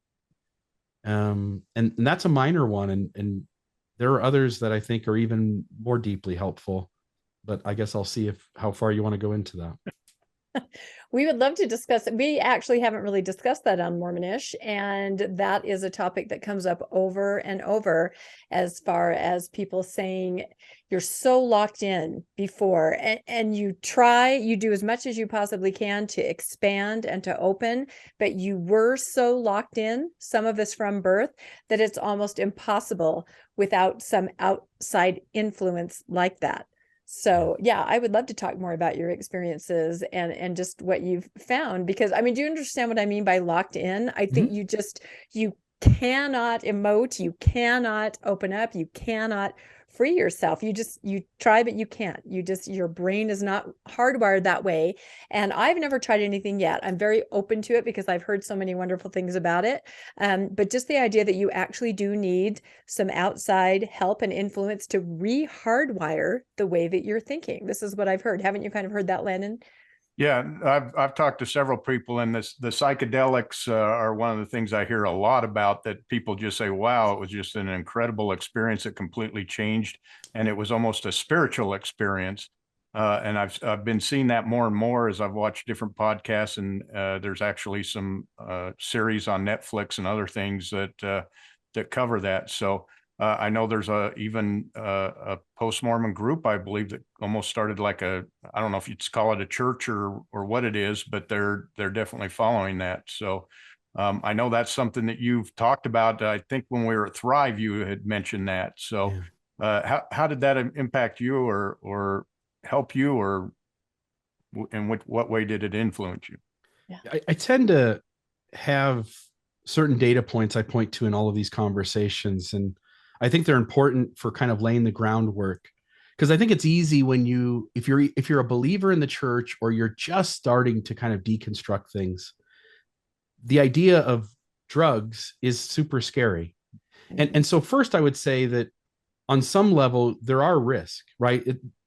Speaker 3: And that's a minor one. And there are others that I think are even more deeply helpful, but I guess I'll see how far you want to go into that.
Speaker 1: We would love to discuss it. We actually haven't really discussed that on Mormonish, and that is a topic that comes up over and over, as far as people saying you're so locked in before, and you do as much as you possibly can to expand and to open, but you were so locked in, some of us from birth, that it's almost impossible without some outside influence like that. So yeah, I would love to talk more about your experiences and just what you've found, because do you understand what I mean by locked in? I think you cannot emote, you cannot open up, you cannot free yourself. You try, but you can't. Your brain is not hardwired that way. And I've never tried anything yet. I'm very open to it because I've heard so many wonderful things about it. But just the idea that you actually do need some outside help and influence to re-hardwire the way that you're thinking. This is what I've heard. Haven't you kind of heard that, Landon?
Speaker 2: Yeah, I've talked to several people, and the psychedelics are one of the things I hear a lot about, that people just say, wow, it was just an incredible experience that completely changed, and it was almost a spiritual experience. And I've been seeing that more and more as I've watched different podcasts, and there's actually some series on Netflix and other things that cover that. So I know there's even a post-Mormon group, I believe, that almost started like I don't know if you'd call it a church or what it is, but they're definitely following that. So I know that's something that you've talked about. I think when we were at Thrive, you had mentioned that. So how did that impact you or help you, or in what way did it influence you?
Speaker 3: Yeah. I tend to have certain data points I point to in all of these conversations, and I think they're important for kind of laying the groundwork, because I think it's easy when if you're a believer in the church, or you're just starting to kind of deconstruct things, the idea of drugs is super scary. And so first I would say that on some level there are risks, right?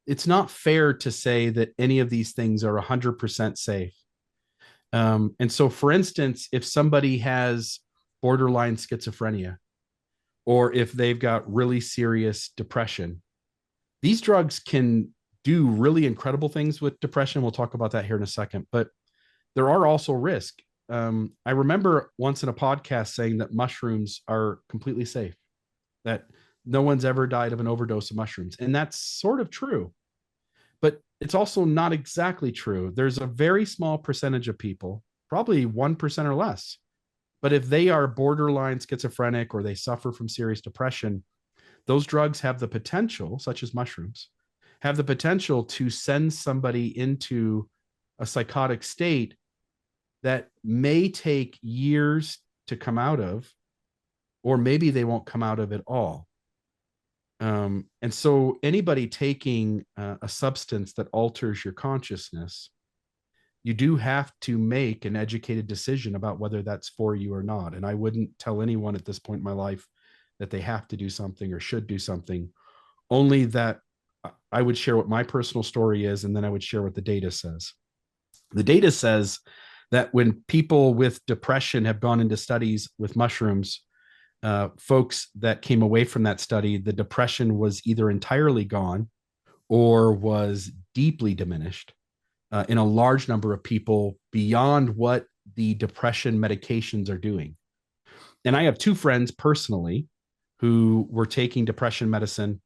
Speaker 3: It's not fair to say that any of these things are 100% safe. And so, for instance, if somebody has borderline schizophrenia, or if they've got really serious depression, these drugs can do really incredible things with depression. We'll talk about that here in a second, but there are also risks. I remember once in a podcast saying that mushrooms are completely safe, that no one's ever died of an overdose of mushrooms. And that's sort of true, but it's also not exactly true. There's a very small percentage of people, probably 1% or less, but if they are borderline schizophrenic or they suffer from serious depression, those drugs have the potential, such as mushrooms, have the potential to send somebody into a psychotic state that may take years to come out of, or maybe they won't come out of it all. And so anybody taking a substance that alters your consciousness, you do have to make an educated decision about whether that's for you or not. And I wouldn't tell anyone at this point in my life that they have to do something or should do something, only that I would share what my personal story is, and then I would share what the data says. The data says that when people with depression have gone into studies with mushrooms, folks that came away from that study, the depression was either entirely gone or was deeply diminished in a large number of people beyond what the depression medications are doing. And I have two friends personally who were taking depression medicine,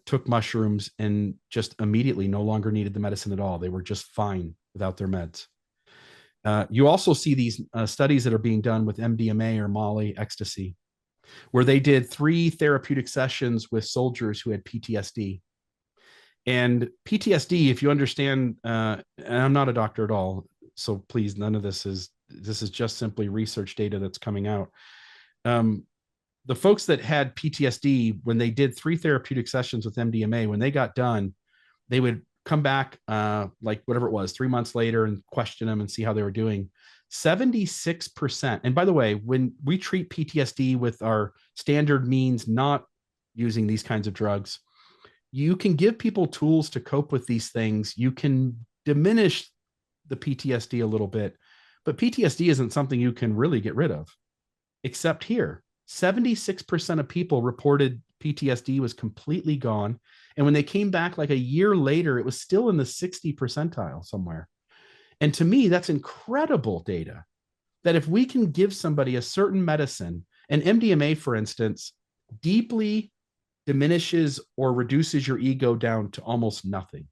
Speaker 3: took mushrooms, and just immediately no longer needed the medicine at all. They were just fine without their meds. You also see these studies that are being done with MDMA or Molly, ecstasy, where they did 3 therapeutic sessions with soldiers who had PTSD. And PTSD, if you understand, and I'm not a doctor at all, so please, none of this is just simply research data that's coming out. The folks that had PTSD, when they did 3 therapeutic sessions with MDMA, when they got done, they would come back like whatever it was 3 months later and question them and see how they were doing. 76%. And by the way, when we treat PTSD with our standard means, not using these kinds of drugs, you can give people tools to cope with these things. You can diminish the PTSD a little bit, but PTSD isn't something you can really get rid of, except here. 76% of people reported PTSD was completely gone. And when they came back like a year later, it was still in the 60 percentile somewhere. And to me, that's incredible data, that if we can give somebody a certain medicine, and MDMA, for instance, deeply diminishes or reduces your ego down to almost nothing.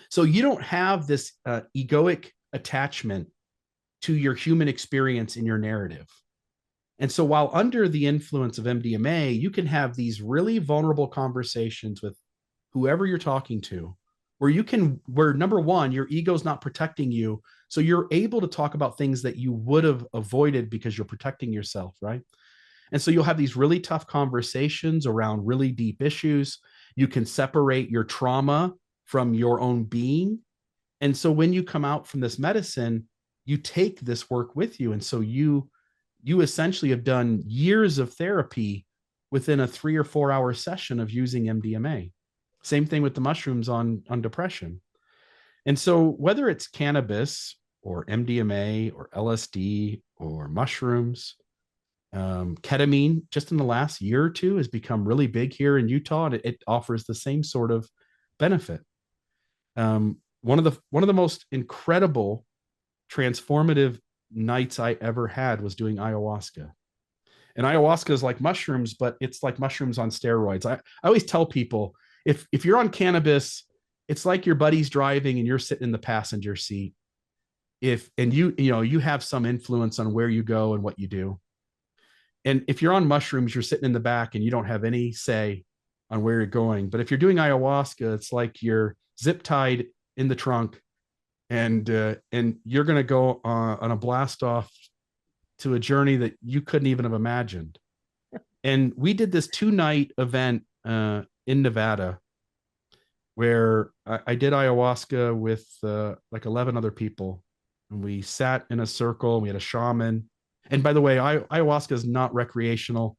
Speaker 3: So you don't have this egoic attachment to your human experience in your narrative. And so while under the influence of MDMA, you can have these really vulnerable conversations with whoever you're talking to, where number one, your ego's not protecting you. So you're able to talk about things that you would have avoided because you're protecting yourself, right? And so you'll have these really tough conversations around really deep issues. You can separate your trauma from your own being. And so when you come out from this medicine, you take this work with you. And so you essentially have done years of therapy within a 3 or 4 hour session of using MDMA. Same thing with the mushrooms on depression. And so whether it's cannabis or MDMA or LSD or mushrooms, ketamine, just in the last year or two, has become really big here in Utah, and it offers the same sort of benefit. One of the most incredible, transformative nights I ever had was doing ayahuasca. And ayahuasca is like mushrooms, but it's like mushrooms on steroids. I always tell people, if you're on cannabis, it's like your buddy's driving and you're sitting in the passenger seat. And you have some influence on where you go and what you do. And if you're on mushrooms, you're sitting in the back and you don't have any say on where you're going. But if you're doing ayahuasca, it's like you're zip tied in the trunk, and you're going to go on a blast off to a journey that you couldn't even have imagined. And we did this 2-night event in Nevada where I did ayahuasca with like 11 other people. And we sat in a circle. We had a shaman. And by the way, ayahuasca is not recreational.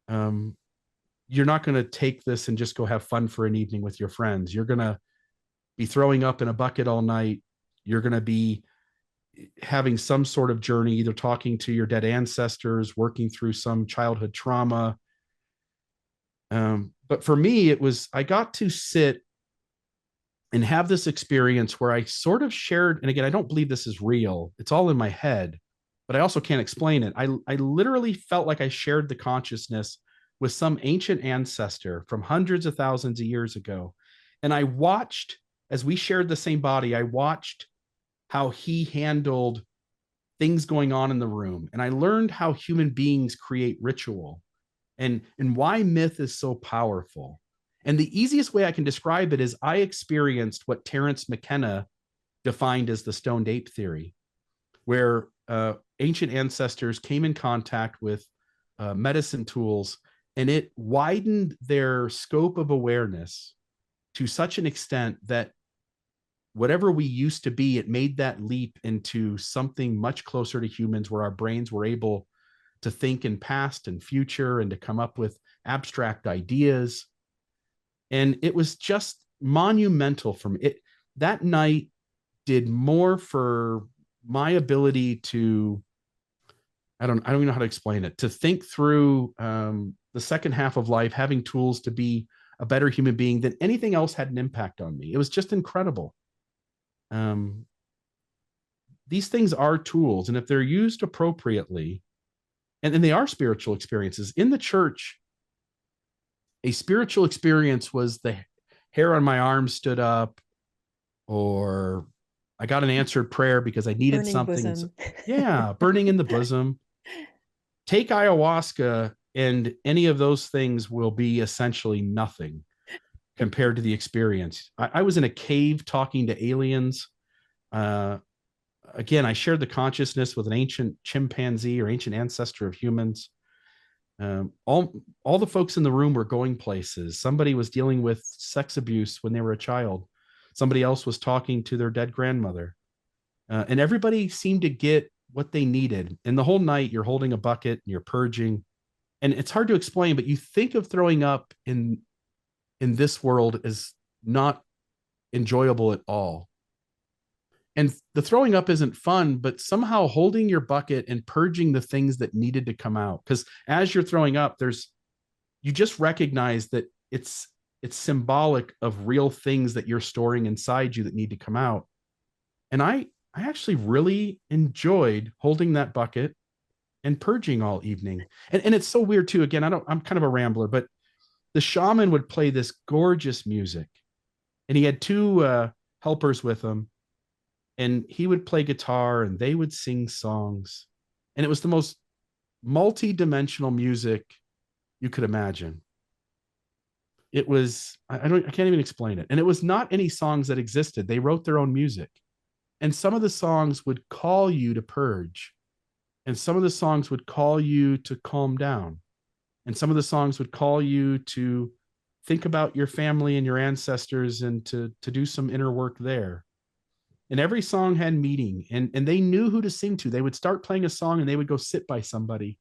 Speaker 3: You're not going to take this and just go have fun for an evening with your friends. You're going to be throwing up in a bucket all night. You're going to be having some sort of journey, either talking to your dead ancestors, working through some childhood trauma. But for me, I got to sit and have this experience where I sort of shared, and again, I don't believe this is real. It's all in my head, but I also can't explain it. I literally felt like I shared the consciousness with some ancient ancestor from hundreds of thousands of years ago. And I watched, as we shared the same body, I watched how he handled things going on in the room. And I learned how human beings create ritual and why myth is so powerful. And the easiest way I can describe it is I experienced what Terence McKenna defined as the stoned ape theory, where ancient ancestors came in contact with medicine tools, and it widened their scope of awareness to such an extent that whatever we used to be, it made that leap into something much closer to humans, where our brains were able to think in past and future and to come up with abstract ideas. And it was just monumental for me. That night did more for my ability to, I don't even know how to explain it, to think through the second half of life, having tools to be a better human being, than anything else had an impact on me. It was just incredible. These things are tools, and if they're used appropriately, and they are spiritual experiences. In the church, a spiritual experience was the hair on my arm stood up, or I got an answered prayer because I needed
Speaker 1: burning
Speaker 3: something.
Speaker 1: bosom.
Speaker 3: Yeah, burning in the bosom. Take ayahuasca, and any of those things will be essentially nothing compared to the experience. I was in a cave talking to aliens. Again, I shared the consciousness with an ancient chimpanzee or ancient ancestor of humans. All the folks in the room were going places. Somebody was dealing with sex abuse when they were a child. Somebody else was talking to their dead grandmother. And everybody seemed to get what they needed. And the whole night you're holding a bucket and you're purging. And it's hard to explain, but you think of throwing up in this world as not enjoyable at all. And the throwing up isn't fun, but somehow holding your bucket and purging the things that needed to come out. Because as you're throwing up, you just recognize that it's symbolic of real things that you're storing inside you that need to come out. And I actually really enjoyed holding that bucket and purging all evening. And it's so weird too. Again, I'm kind of a rambler, but the shaman would play this gorgeous music, and he had 2 helpers with him, and he would play guitar and they would sing songs. And it was the most multi-dimensional music you could imagine. It was, I can't even explain it. And it was not any songs that existed. They wrote their own music. And some of the songs would call you to purge. And some of the songs would call you to calm down. And some of the songs would call you to think about your family and your ancestors and to do some inner work there. And every song had meaning, and they knew who to sing to. They would start playing a song and they would go sit by somebody.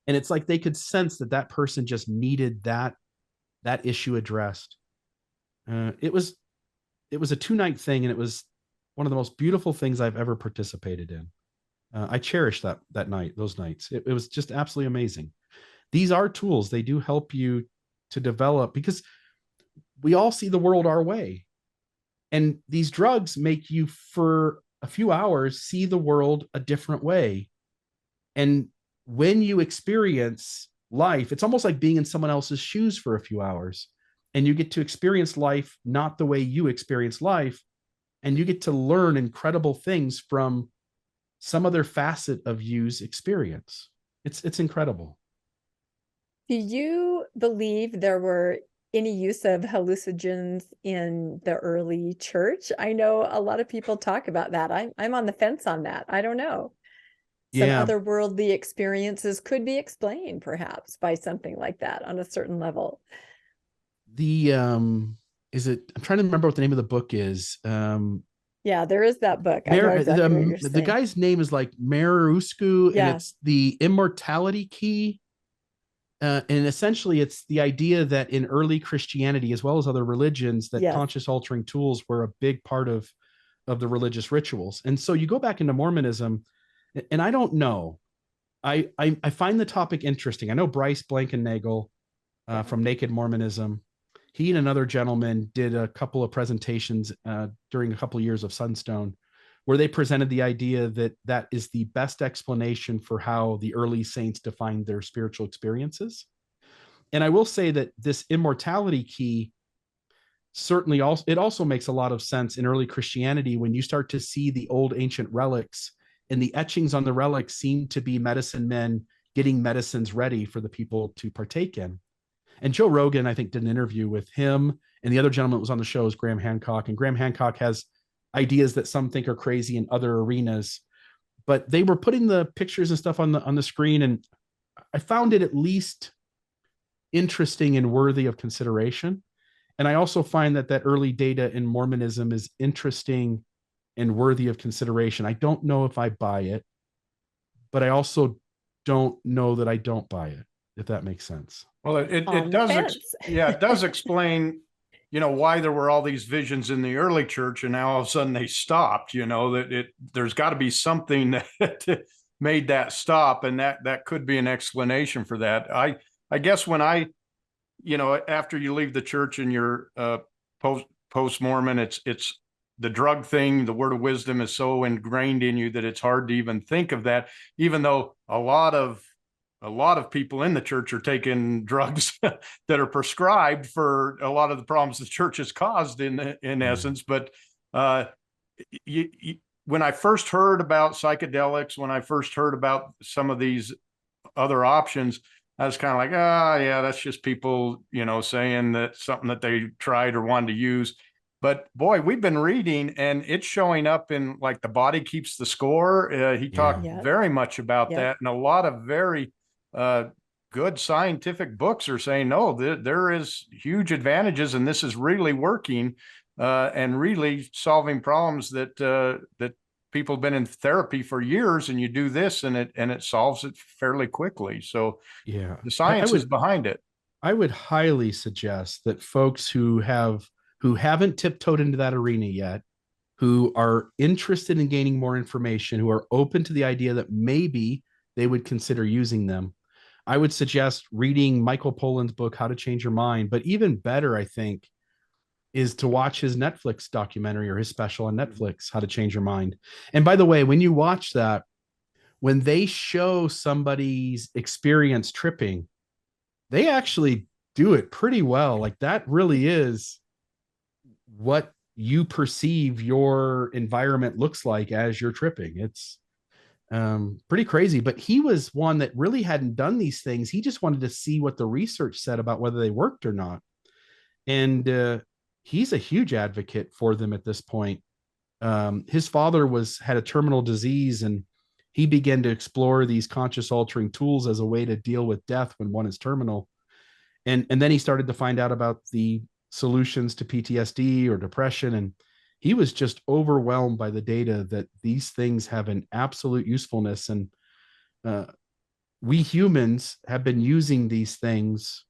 Speaker 3: And it's like they could sense that person just needed that issue addressed. It was it was a 2-night thing, and it was one of the most beautiful things I've ever participated in. I cherish that night, those nights. It was just absolutely amazing. These are tools. They do help you to develop, because we all see the world our way. And these drugs make you, for a few hours, see the world a different way. And when you experience life, it's almost like being in someone else's shoes for a few hours. And you get to experience life not the way you experience life. And you get to learn incredible things from some other facet of you's experience. It's incredible.
Speaker 1: Do you believe there were any use of hallucinogens in the early church? I know a lot of people talk about that. I'm on the fence on that. I don't know. Some otherworldly experiences could be explained perhaps by something like that on a certain level.
Speaker 3: I'm trying to remember what the name of the book is.
Speaker 1: Yeah, there is that book. I know exactly what you're saying.
Speaker 3: The guy's name is like Marusku,
Speaker 1: Yeah.
Speaker 3: and it's the immortality key. And essentially it's the idea that in early Christianity, as well as other religions, that
Speaker 1: Yes.
Speaker 3: conscious altering tools were a big part of the religious rituals. And so you go back into Mormonism, and I don't know. I find the topic interesting. I know Bryce Blankenagel from Naked Mormonism. He and another gentleman did a couple of presentations during a couple of years of Sunstone, where they presented the idea that that is the best explanation for how the early saints defined their spiritual experiences. And I will say that this immortality key certainly also makes a lot of sense in early Christianity, when you start to see the old ancient relics, and the etchings on the relics seem to be medicine men getting medicines ready for the people to partake in. And Joe Rogan, I think, did an interview with him, and the other gentleman that was on the show is Graham Hancock. And Graham Hancock has ideas that some think are crazy in other arenas, but they were putting the pictures and stuff on the screen, and I found it at least interesting and worthy of consideration. And I also find that early data in Mormonism is interesting and worthy of consideration. I don't know if I buy it, but I also don't know that I don't buy it, if that makes sense.
Speaker 2: Well, it does. It does explain, why there were all these visions in the early church, and now all of a sudden they stopped. There's got to be something that made that stop, and that could be an explanation for that. I guess when after you leave the church and you're post Mormon, it's the drug thing. The word of wisdom is so ingrained in you that it's hard to even think of that, even though a lot of people in the church are taking drugs that are prescribed for a lot of the problems the church has caused in essence. But when I first heard about psychedelics, when I first heard about some of these other options, I was kind of like, yeah, that's just people, saying that something that they tried or wanted to use. But boy, we've been reading, and it's showing up in like The Body Keeps the Score. He talked very much about that, and a lot of very good scientific books are saying, no, there is huge advantages, and this is really working and really solving problems that people have been in therapy for years, and you do this and it solves it fairly quickly. So
Speaker 3: yeah,
Speaker 2: the science is behind it.
Speaker 3: I would highly suggest that folks who haven't tiptoed into that arena yet, who are interested in gaining more information, who are open to the idea that maybe they would consider using them, I would suggest reading Michael Pollan's book, How to Change Your Mind. But even better, I think, is to watch his Netflix documentary, or his special on Netflix, How to Change Your Mind. And by the way, when you watch that, when they show somebody's experience tripping, they actually do it pretty well. Like, that really is what you perceive your environment looks like as you're tripping. It's pretty crazy. But he was one that really hadn't done these things. He just wanted to see what the research said about whether they worked or not. And he's a huge advocate for them at this point. His father had a terminal disease, and he began to explore these conscious altering tools as a way to deal with death when one is terminal. And then he started to find out about the solutions to PTSD or depression. And he was just overwhelmed by the data that these things have an absolute usefulness. And we humans have been using these things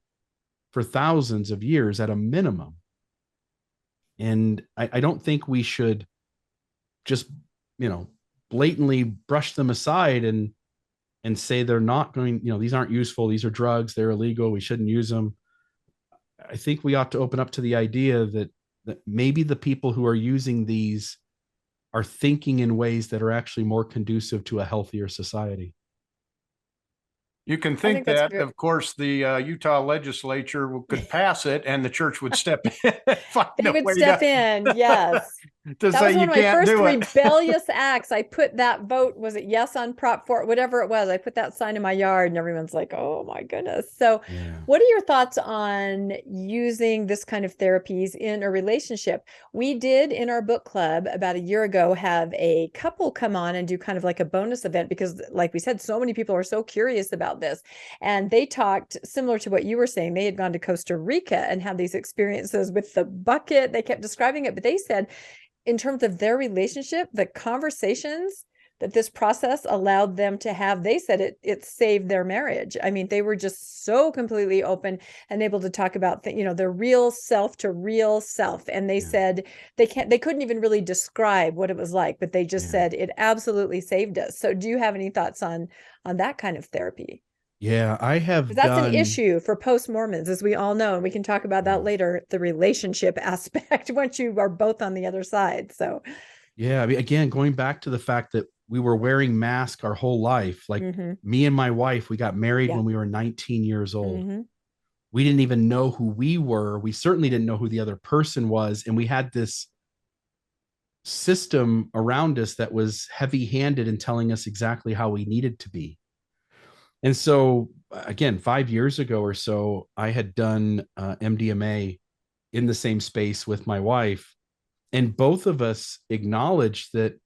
Speaker 3: for thousands of years at a minimum. And I don't think we should just, blatantly brush them aside and say they're not going, these aren't useful, these are drugs, they're illegal, we shouldn't use them. I think we ought to open up to the idea that maybe the people who are using these are thinking in ways that are actually more conducive to a healthier society.
Speaker 2: You can think that, of course, the Utah legislature could pass it and the church would step in.
Speaker 1: They would step in, yes.
Speaker 2: To say you can't do it. That was one of my first
Speaker 1: rebellious acts. I put that vote, was it yes on Prop 4, whatever it was. I put that sign in my yard and everyone's like, oh my goodness. So what are your thoughts on using this kind of therapies in a relationship? We did in our book club about a year ago have a couple come on and do kind of like a bonus event because like we said, so many people are so curious about this. And they talked similar to what you were saying. They had gone to Costa Rica and had these experiences with the bucket. They kept describing it, but they said, in terms of their relationship, the conversations that this process allowed them to have, they said it saved their marriage. I mean, they were just so completely open and able to talk about their real self to real self. And they said they couldn't even really describe what it was like, but they just said it absolutely saved us. So do you have any thoughts on that kind of therapy?
Speaker 3: Yeah, I have.
Speaker 1: That's an issue for post-Mormons, as we all know, and we can talk about that later, the relationship aspect once you are both on the other side. So,
Speaker 3: yeah, I mean, again, going back to the fact that we were wearing masks our whole life, like me and my wife, we got married when we were 19 years old. We didn't even know who we were. We certainly didn't know who the other person was, and we had this system around us that was heavy-handed in telling us exactly how we needed to be. And so, again, 5 years ago or so, I had done MDMA in the same space with my wife, and both of us acknowledged that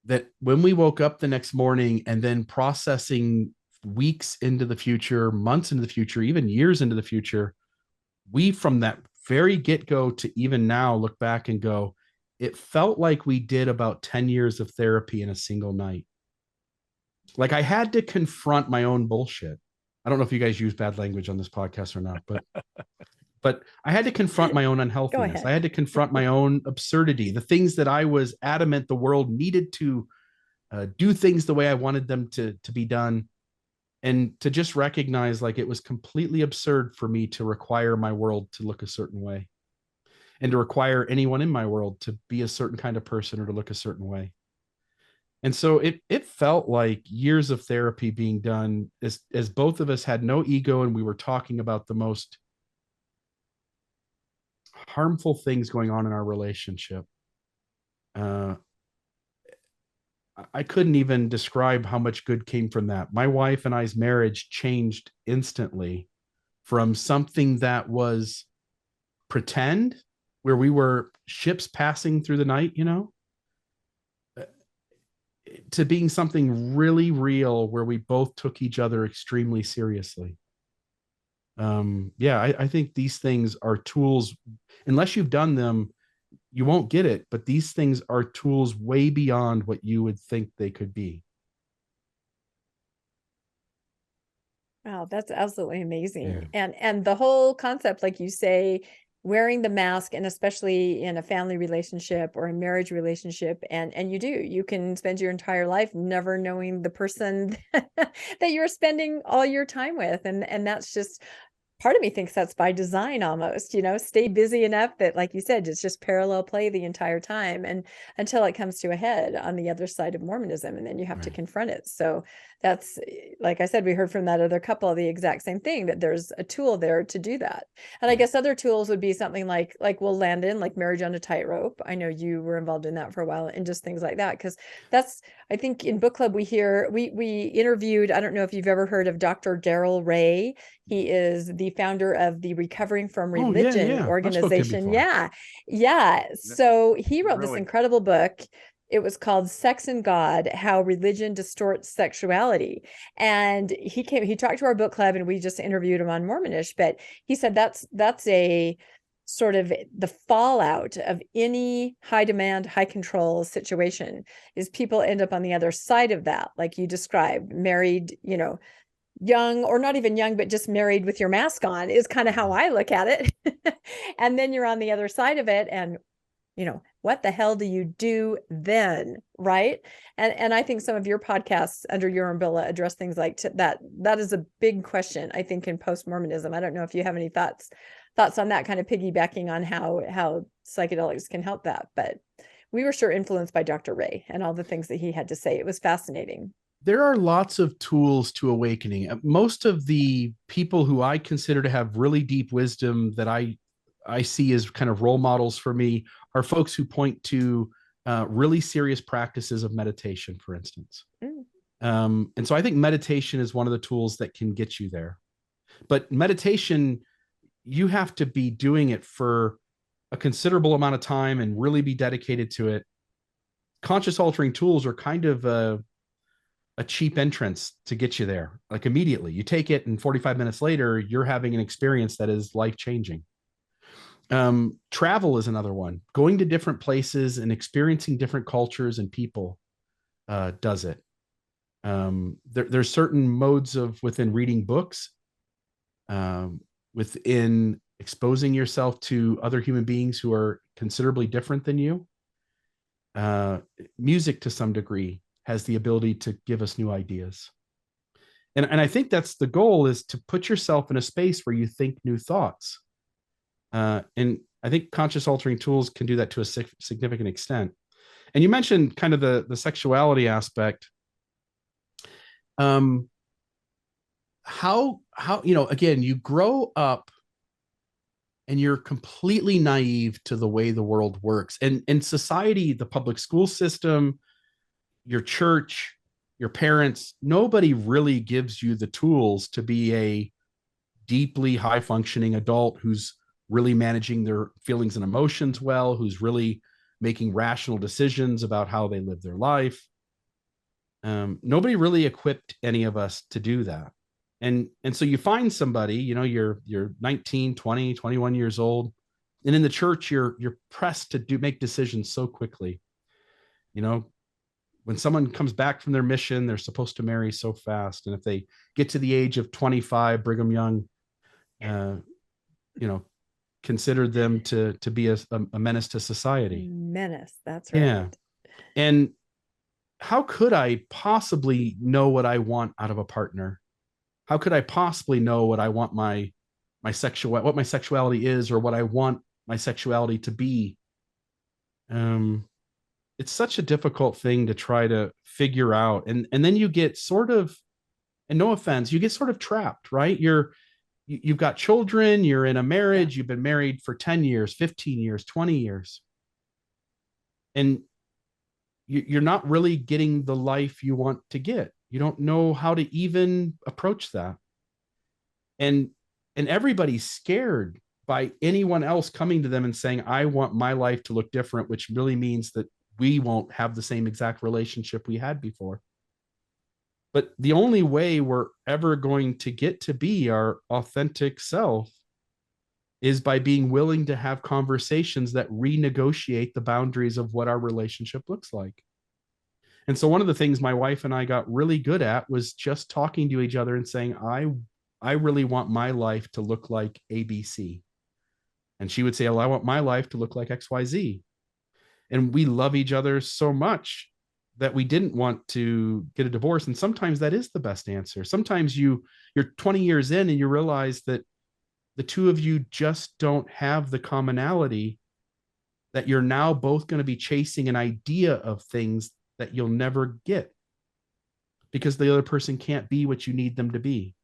Speaker 3: that when we woke up the next morning and then processing weeks into the future, months into the future, even years into the future, we from that very get-go to even now look back and go, it felt like we did about 10 years of therapy in a single night. Like I had to confront my own bullshit. I don't know if you guys use bad language on this podcast or not, but I had to confront my own unhealthiness. I had to confront my own absurdity, the things that I was adamant the world needed to do things the way I wanted them to be done. And to just recognize like it was completely absurd for me to require my world to look a certain way and to require anyone in my world to be a certain kind of person or to look a certain way. And so it felt like years of therapy being done as both of us had no ego and we were talking about the most harmful things going on in our relationship. I couldn't even describe how much good came from that. My wife and I's marriage changed instantly from something that was pretend, where we were ships passing through the night, to being something really real where we both took each other extremely seriously. I think these things are tools. Unless you've done them, you won't get it, but these things are tools way beyond what you would think they could be.
Speaker 1: Wow, that's absolutely amazing. And the whole concept, like you say, wearing the mask, and especially in a family relationship or a marriage relationship, and you can spend your entire life never knowing the person that you're spending all your time with, and that's just part of me thinks that's by design almost, stay busy enough that, like you said, it's just parallel play the entire time and until it comes to a head on the other side of Mormonism, and then you have to confront it. So that's, like I said, we heard from that other couple the exact same thing, that there's a tool there to do that. And I guess other tools would be something like Landon, like marriage on a tightrope. I know you were involved in that for a while, and just things like that, because that's, I think in book club we interviewed, I don't know if you've ever heard of Dr. Daryl Ray. He is the founder of the Recovering from Religion organization. So he wrote this incredible book. It was called Sex and God, How Religion Distorts Sexuality. And he talked to our book club, and we just interviewed him on Mormonish, but he said that's a sort of the fallout of any high demand, high control situation, is people end up on the other side of that, like you described, married, young, or not even young, but just married with your mask on, is kind of how I look at it. And then you're on the other side of it, and what the hell do you do then? Right. And I think some of your podcasts under your umbrella address things like that. That is a big question, I think, in post-Mormonism. I don't know if you have any thoughts on that, kind of piggybacking on how psychedelics can help that. But we were sure influenced by Dr. Ray and all the things that he had to say. It was fascinating.
Speaker 3: There are lots of tools to awakening. Most of the people who I consider to have really deep wisdom that I see as kind of role models for me are folks who point to really serious practices of meditation, for instance. And so I think meditation is one of the tools that can get you there. But meditation, you have to be doing it for a considerable amount of time and really be dedicated to it. Conscious altering tools are kind of a cheap entrance to get you there. Like immediately you take it and 45 minutes later, you're having an experience that is life-changing. Travel is another one. Going to different places and experiencing different cultures and people does it. There's certain modes within reading books, within exposing yourself to other human beings who are considerably different than you. Music, to some degree, has the ability to give us new ideas. And I think that's the goal, is to put yourself in a space where you think new thoughts. And I think conscious altering tools can do that to a significant extent. And you mentioned kind of the sexuality aspect. How again, you grow up and you're completely naive to the way the world works. And in society, the public school system, your church, your parents, nobody really gives you the tools to be a deeply high functioning adult who's really managing their feelings and emotions well, who's really making rational decisions about how they live their life. Nobody really equipped any of us to do that. And so you find somebody, you're 19, 20, 21 years old. And in the church, you're pressed to make decisions so quickly. When someone comes back from their mission, they're supposed to marry so fast. And if they get to the age of 25, Brigham Young, considered them to be a menace to society.
Speaker 1: Menace, that's right.
Speaker 3: Yeah. And how could I possibly know what I want out of a partner? How could I possibly know what I want what my sexuality is, or what I want my sexuality to be? It's such a difficult thing to try to figure out. And then you get sort of, and no offense, you get sort of trapped, right? You've got children, you're in a marriage, you've been married for 10 years, 15 years, 20 years. And you're not really getting the life you want to get. You don't know how to even approach that. And everybody's scared by anyone else coming to them and saying, I want my life to look different, which really means that we won't have the same exact relationship we had before. But the only way we're ever going to get to be our authentic self is by being willing to have conversations that renegotiate the boundaries of what our relationship looks like. And so one of the things my wife and I got really good at was just talking to each other and saying, I really want my life to look like ABC. And she would say, well, I want my life to look like XYZ. And we love each other so much that we didn't want to get a divorce. And sometimes that is the best answer. Sometimes you're 20 years in and you realize that the two of you just don't have the commonality, that you're now both going to be chasing an idea of things that you'll never get because the other person can't be what you need them to be.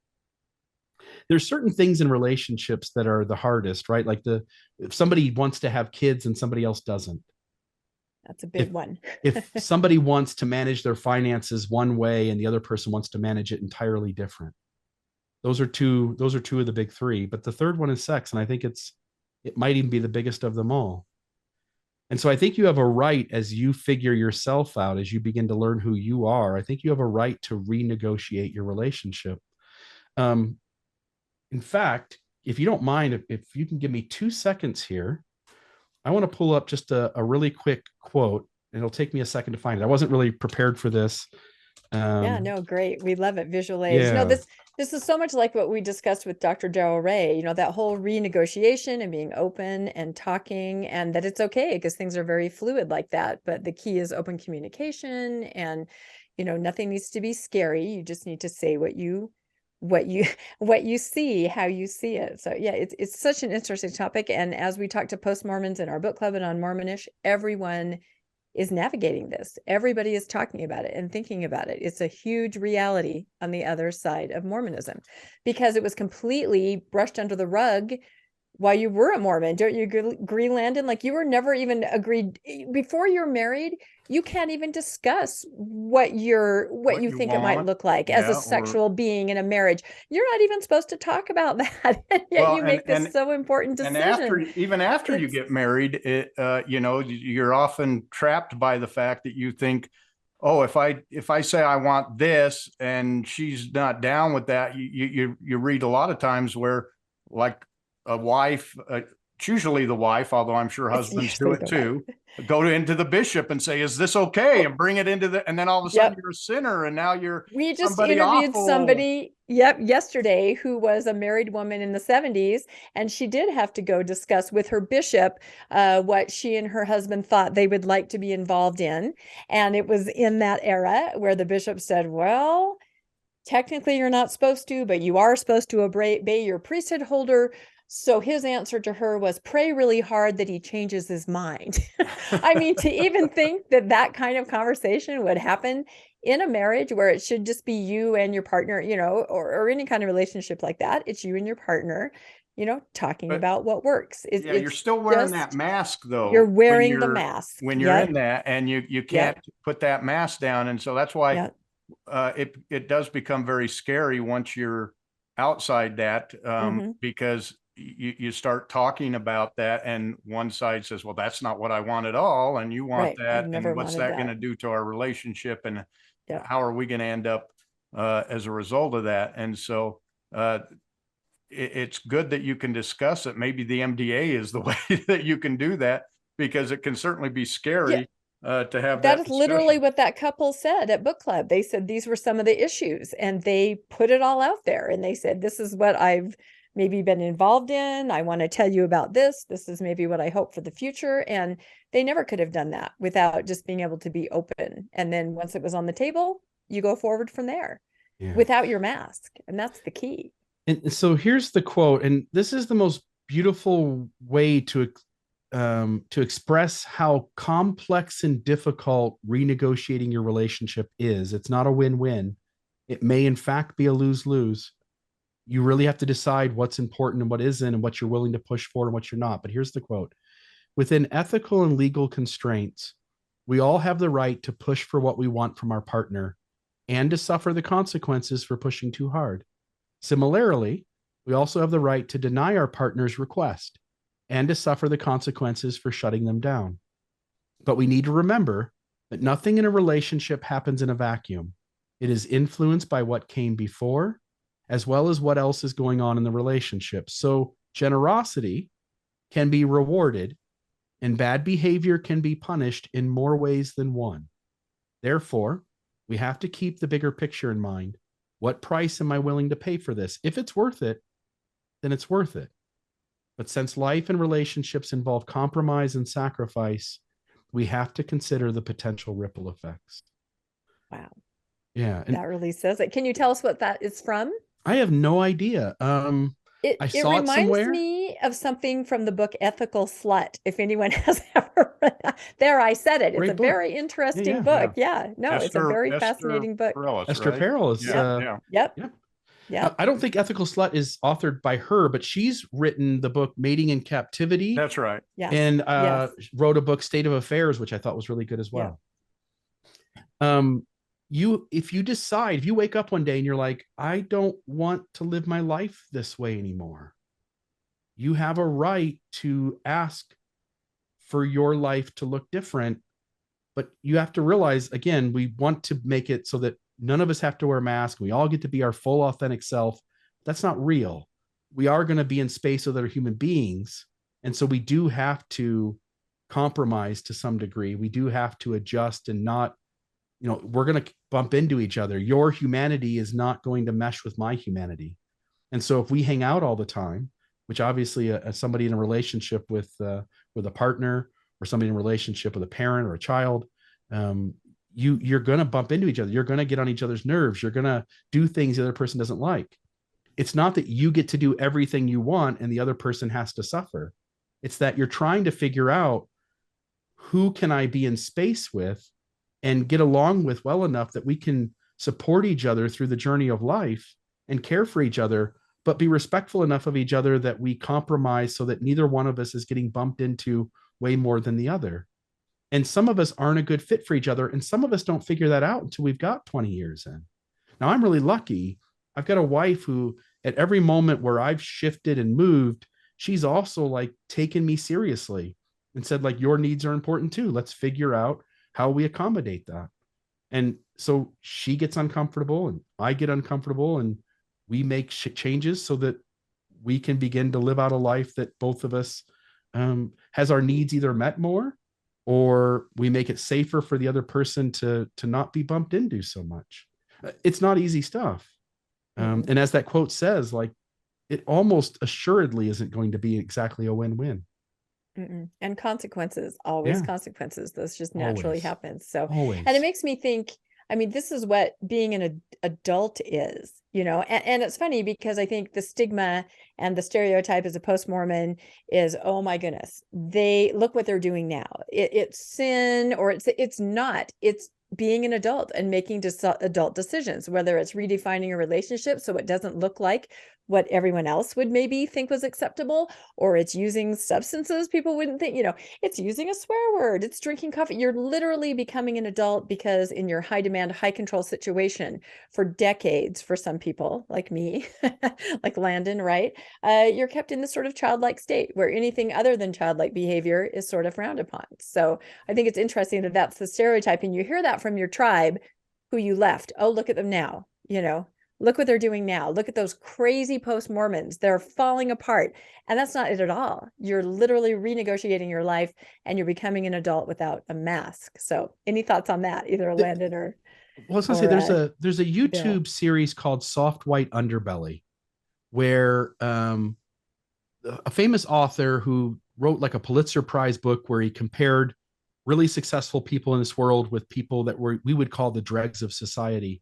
Speaker 3: There's certain things in relationships that are the hardest, right? Like if somebody wants to have kids and somebody else doesn't.
Speaker 1: That's a big one.
Speaker 3: If somebody wants to manage their finances one way and the other person wants to manage it entirely different. Those are two of the big three, but the third one is sex. And I think it might even be the biggest of them all. And so I think you have a right, as you figure yourself out, as you begin to learn who you are, I think you have a right to renegotiate your relationship. In fact, if you don't mind, if you can give me 2 seconds here, I want to pull up just a really quick quote, and it'll take me a second to find it. I wasn't really prepared for this.
Speaker 1: Yeah, no, great. We love it. Visual aids. No, This is so much like what we discussed with Dr. Darrell Ray, that whole renegotiation and being open and talking, and that it's okay because things are very fluid like that. But the key is open communication, and, nothing needs to be scary. You just need to say what you what you see, how you see it. So yeah, it's such an interesting topic. And as we talk to post-Mormons in our book club and on Mormonish, everyone is navigating this. Everybody is talking about it and thinking about it. It's a huge reality on the other side of Mormonism because it was completely brushed under the rug while you were a Mormon. Don't you agree, Landon? Like, you were never even agreed before you're married. You can't even discuss what you think it might look like as a sexual being in a marriage. You're not even supposed to talk about that. And yet you make this so important decision.
Speaker 2: And even after you get married, you're often trapped by the fact that you think, oh, if I say I want this and she's not down with that, you read a lot of times where, like, a wife, it's usually the wife, although I'm sure husbands do it too, go into the bishop and say, is this okay? And bring it into and then all of a sudden you're a sinner, and now
Speaker 1: we just interviewed somebody yesterday who was a married woman in the 70s, and she did have to go discuss with her bishop what she and her husband thought they would like to be involved in. And it was in that era where the bishop said, well, technically you're not supposed to, but you are supposed to obey your priesthood holder. So his answer to her was, pray really hard that he changes his mind. I mean, to even think that kind of conversation would happen in a marriage where it should just be you and your partner, or any kind of relationship like that. It's you and your partner, talking about what works.
Speaker 2: You're still wearing that mask, though.
Speaker 1: You're wearing the mask
Speaker 2: when you're in that, and you can't put that mask down. And so that's why it does become very scary once you're outside that, because you start talking about that, and one side says, well, that's not what I want at all, and you want that, and what's that going to do to our relationship, and how are we going to end up as a result of that? And so it's good that you can discuss it. Maybe the MDA is the way that you can do that, because it can certainly be scary to have that
Speaker 1: is literally what that couple said at book club. They said these were some of the issues, and they put it all out there, and they said, this is what I've maybe been involved in. I want to tell you about this. This is maybe what I hope for the future. And they never could have done that without just being able to be open. And then once it was on the table, you go forward from there without your mask. And that's the key.
Speaker 3: And so here's the quote. And this is the most beautiful way to express how complex and difficult renegotiating your relationship is. It's not a win-win. It may in fact be a lose-lose. You really have to decide what's important and what isn't, and what you're willing to push for and what you're not. But here's the quote. Within ethical and legal constraints, we all have the right to push for what we want from our partner and to suffer the consequences for pushing too hard. Similarly, we also have the right to deny our partner's request and to suffer the consequences for shutting them down. But we need to remember that nothing in a relationship happens in a vacuum. It is influenced by what came before, as well as what else is going on in the relationship. So generosity can be rewarded, and bad behavior can be punished in more ways than one. Therefore, we have to keep the bigger picture in mind. What price am I willing to pay for this? If it's worth it, then it's worth it. But since life and relationships involve compromise and sacrifice, we have to consider the potential ripple effects.
Speaker 1: Wow.
Speaker 3: Yeah.
Speaker 1: That really says it. Can you tell us what that is from?
Speaker 3: I have no idea.
Speaker 1: It reminds me of something from the book Ethical Slut. If anyone has ever read that. There, I said it. It's a very interesting book. Yeah. No, it's a very fascinating book.
Speaker 3: Esther Perel is.
Speaker 1: Yep.
Speaker 3: I don't think Ethical Slut is authored by her, but she's written the book Mating in Captivity.
Speaker 2: That's right.
Speaker 1: Yeah.
Speaker 3: And wrote a book, State of Affairs, which I thought was really good as well. If you wake up one day and you're like, I don't want to live my life this way anymore, you have a right to ask for your life to look different. But you have to realize, again, we want to make it so that none of us have to wear masks. We all get to be our full authentic self. That's not real. We are going to be in space with other human beings. And so we do have to compromise to some degree. We do have to adjust and not we're going to bump into each other. Your humanity is not going to mesh with my humanity. And so if we hang out all the time, which obviously somebody in a relationship with a partner, or somebody in a relationship with a parent or a child, you're going to bump into each other. You're going to get on each other's nerves. You're going to do things the other person doesn't like. It's not that you get to do everything you want and the other person has to suffer. It's that you're trying to figure out, who can I be in space with and get along with well enough that we can support each other through the journey of life and care for each other, but be respectful enough of each other that we compromise so that neither one of us is getting bumped into way more than the other. And some of us aren't a good fit for each other. And some of us don't figure that out until we've got 20 years in. Now, I'm really lucky. I've got a wife who, at every moment where I've shifted and moved, she's also like taken me seriously and said, like, your needs are important too. Let's figure out how we accommodate that. And so she gets uncomfortable and I get uncomfortable, and we make changes so that we can begin to live out a life that both of us has our needs either met more, or we make it safer for the other person to not be bumped into so much. It's not easy stuff. And as that quote says, like, it almost assuredly isn't going to be exactly a win-win.
Speaker 1: And consequences, always consequences. This just naturally happens. So, and it makes me think, I mean, this is what being an adult is, and it's funny because I think the stigma and the stereotype as a post-Mormon is, oh my goodness, they look what they're doing now. It's sin, or it's not. It's being an adult and making adult decisions, whether it's redefining a relationship so it doesn't look like what everyone else would maybe think was acceptable, or it's using substances people wouldn't think, it's using a swear word, it's drinking coffee. You're literally becoming an adult because in your high demand, high control situation for decades, for some people like me, like Landon, right? You're kept in this sort of childlike state where anything other than childlike behavior is sort of frowned upon. So I think it's interesting that that's the stereotype, and you hear that from your tribe who you left. Oh, look at them now, look what they're doing now. Look at those crazy post-Mormons. They're falling apart. And that's not it at all. You're literally renegotiating your life and you're becoming an adult without a mask. So any thoughts on that, either Landon or...
Speaker 3: Well, I was going to say, there's a YouTube series called Soft White Underbelly, where a famous author who wrote like a Pulitzer Prize book where he compared really successful people in this world with people that we would call the dregs of society.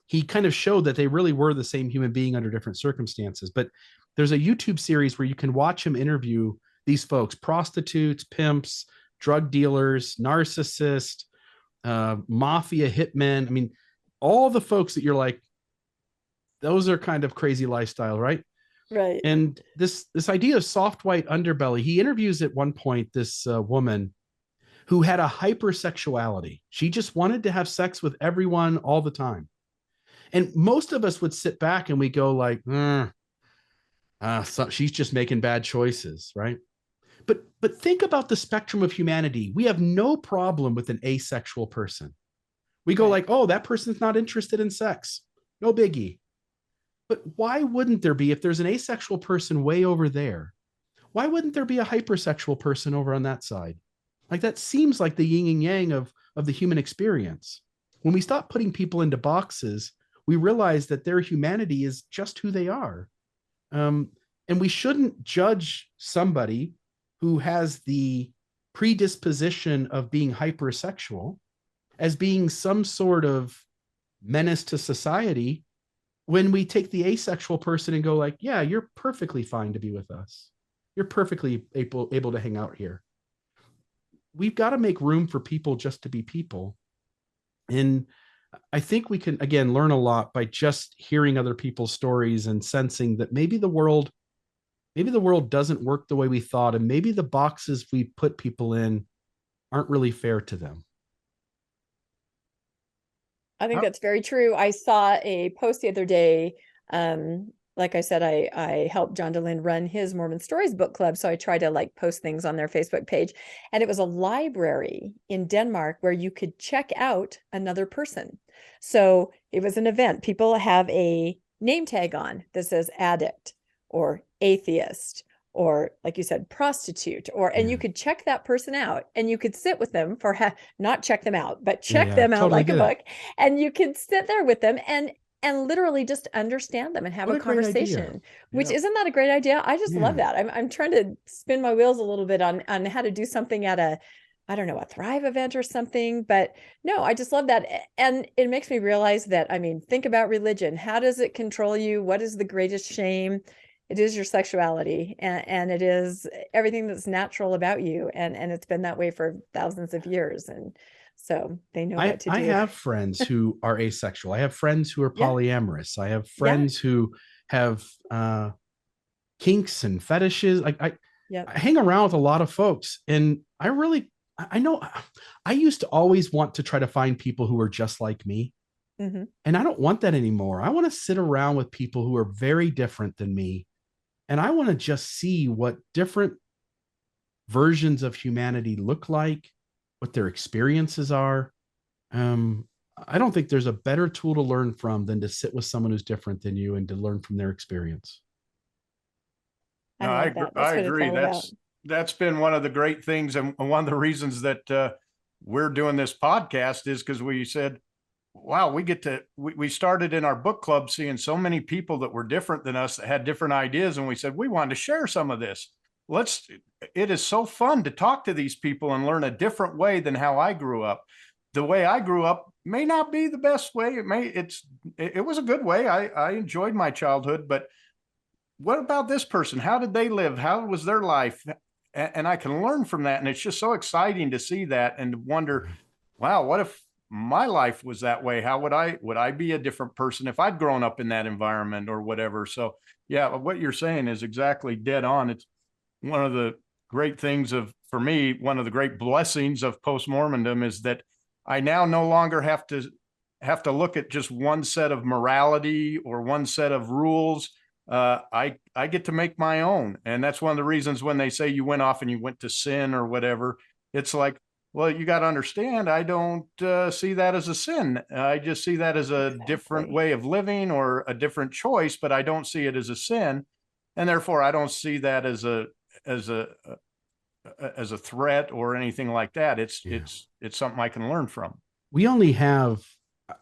Speaker 3: He kind of showed that they really were the same human being under different circumstances. But there's a YouTube series where you can watch him interview these folks: prostitutes, pimps, drug dealers, narcissists, mafia hitmen. I mean, all the folks that you're like, those are kind of crazy lifestyle, right?
Speaker 1: Right.
Speaker 3: And this idea of soft white underbelly, he interviews at one point this woman who had a hypersexuality. She just wanted to have sex with everyone all the time. And most of us would sit back and we go like, so she's just making bad choices, right? But think about the spectrum of humanity. We have no problem with an asexual person. We go like, oh, that person's not interested in sex. No biggie. But why wouldn't there be, if there's an asexual person way over there, why wouldn't there be a hypersexual person over on that side? Like, that seems like the yin and yang of the human experience. When we stop putting people into boxes, we realize that their humanity is just who they are. And we shouldn't judge somebody who has the predisposition of being hypersexual as being some sort of menace to society, when we take the asexual person and go like, yeah, you're perfectly fine to be with us. You're perfectly able to hang out here. We've got to make room for people just to be people. And I think we can, again, learn a lot by just hearing other people's stories and sensing that maybe the world doesn't work the way we thought, and maybe the boxes we put people in aren't really fair to them.
Speaker 1: I think that's very true. I saw a post the other day. Like I said, I helped John DeLynn run his Mormon Stories book club. So I try to like post things on their Facebook page. And it was a library in Denmark where you could check out another person. So it was an event. People have a name tag on that says addict or atheist or like you said, prostitute, or, and you could check that person out, and you could sit with them for not check them out, but check them out like a book. And you could sit there with them and literally just understand them and have a conversation, which isn't that a great idea? I just love that. I'm trying to spin my wheels a little bit on how to do something at a, I don't know, a Thrive event or something, but no, I just love that. And it makes me realize that, I mean, think about religion. How does it control you? What is the greatest shame? It is your sexuality, and it is everything that's natural about you. And it's been that way for thousands of years. And so they know what to do.
Speaker 3: I have friends who are asexual. I have friends who are polyamorous. I have friends who have kinks and fetishes. I hang around with a lot of folks, and I know I used to always want to try to find people who are just like me. And I don't want that anymore. I want to sit around with people who are very different than me. And I want to just see what different versions of humanity look like, what their experiences are. I don't think there's a better tool to learn from than to sit with someone who's different than you and to learn from their experience.
Speaker 2: No, I agree. That's been one of the great things. And one of the reasons that we're doing this podcast is because we said, wow, we started in our book club seeing so many people that were different than us that had different ideas. And we said, we wanted to share some of this. It is so fun to talk to these people and learn a different way than how I grew up. The way I grew up may not be the best way. It was a good way. I enjoyed my childhood, but what about this person? How did they live? How was their life? And I can learn from that. And it's just so exciting to see that and wonder, wow, what if my life was that way? How would I be a different person if I'd grown up in that environment or whatever? So yeah, what you're saying is exactly dead on. It's one of the great things for me, one of the great blessings of post-Mormondom is that I now no longer have to look at just one set of morality or one set of rules. I get to make my own. And that's one of the reasons when they say you went off and you went to sin or whatever, it's like, well, you got to understand, I don't see that as a sin. I just see that as a different way of living or a different choice, but I don't see it as a sin. And therefore I don't see that as a threat or anything like that. It's something I can learn from.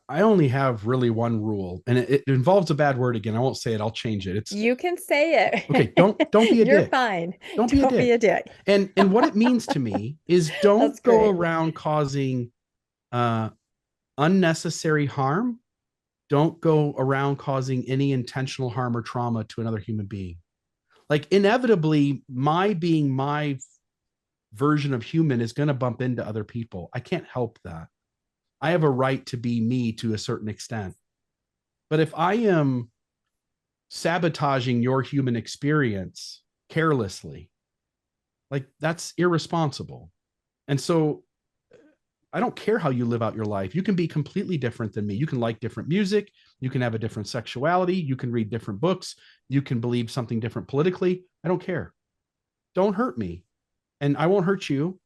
Speaker 2: I only have really one rule, and it involves a bad word again. I won't say it. I'll change it.
Speaker 1: You can say it.
Speaker 3: Okay. Don't be a dick.
Speaker 1: You're fine. Don't be a dick.
Speaker 3: And what it means to me is don't go around causing unnecessary harm. Don't go around causing any intentional harm or trauma to another human being. Like inevitably, my version of human is going to bump into other people. I can't help that. I have a right to be me to a certain extent. But if I am sabotaging your human experience carelessly, like that's irresponsible. And so I don't care how you live out your life. You can be completely different than me. You can like different music. You can have a different sexuality. You can read different books. You can believe something different politically. I don't care. Don't hurt me. And I won't hurt you.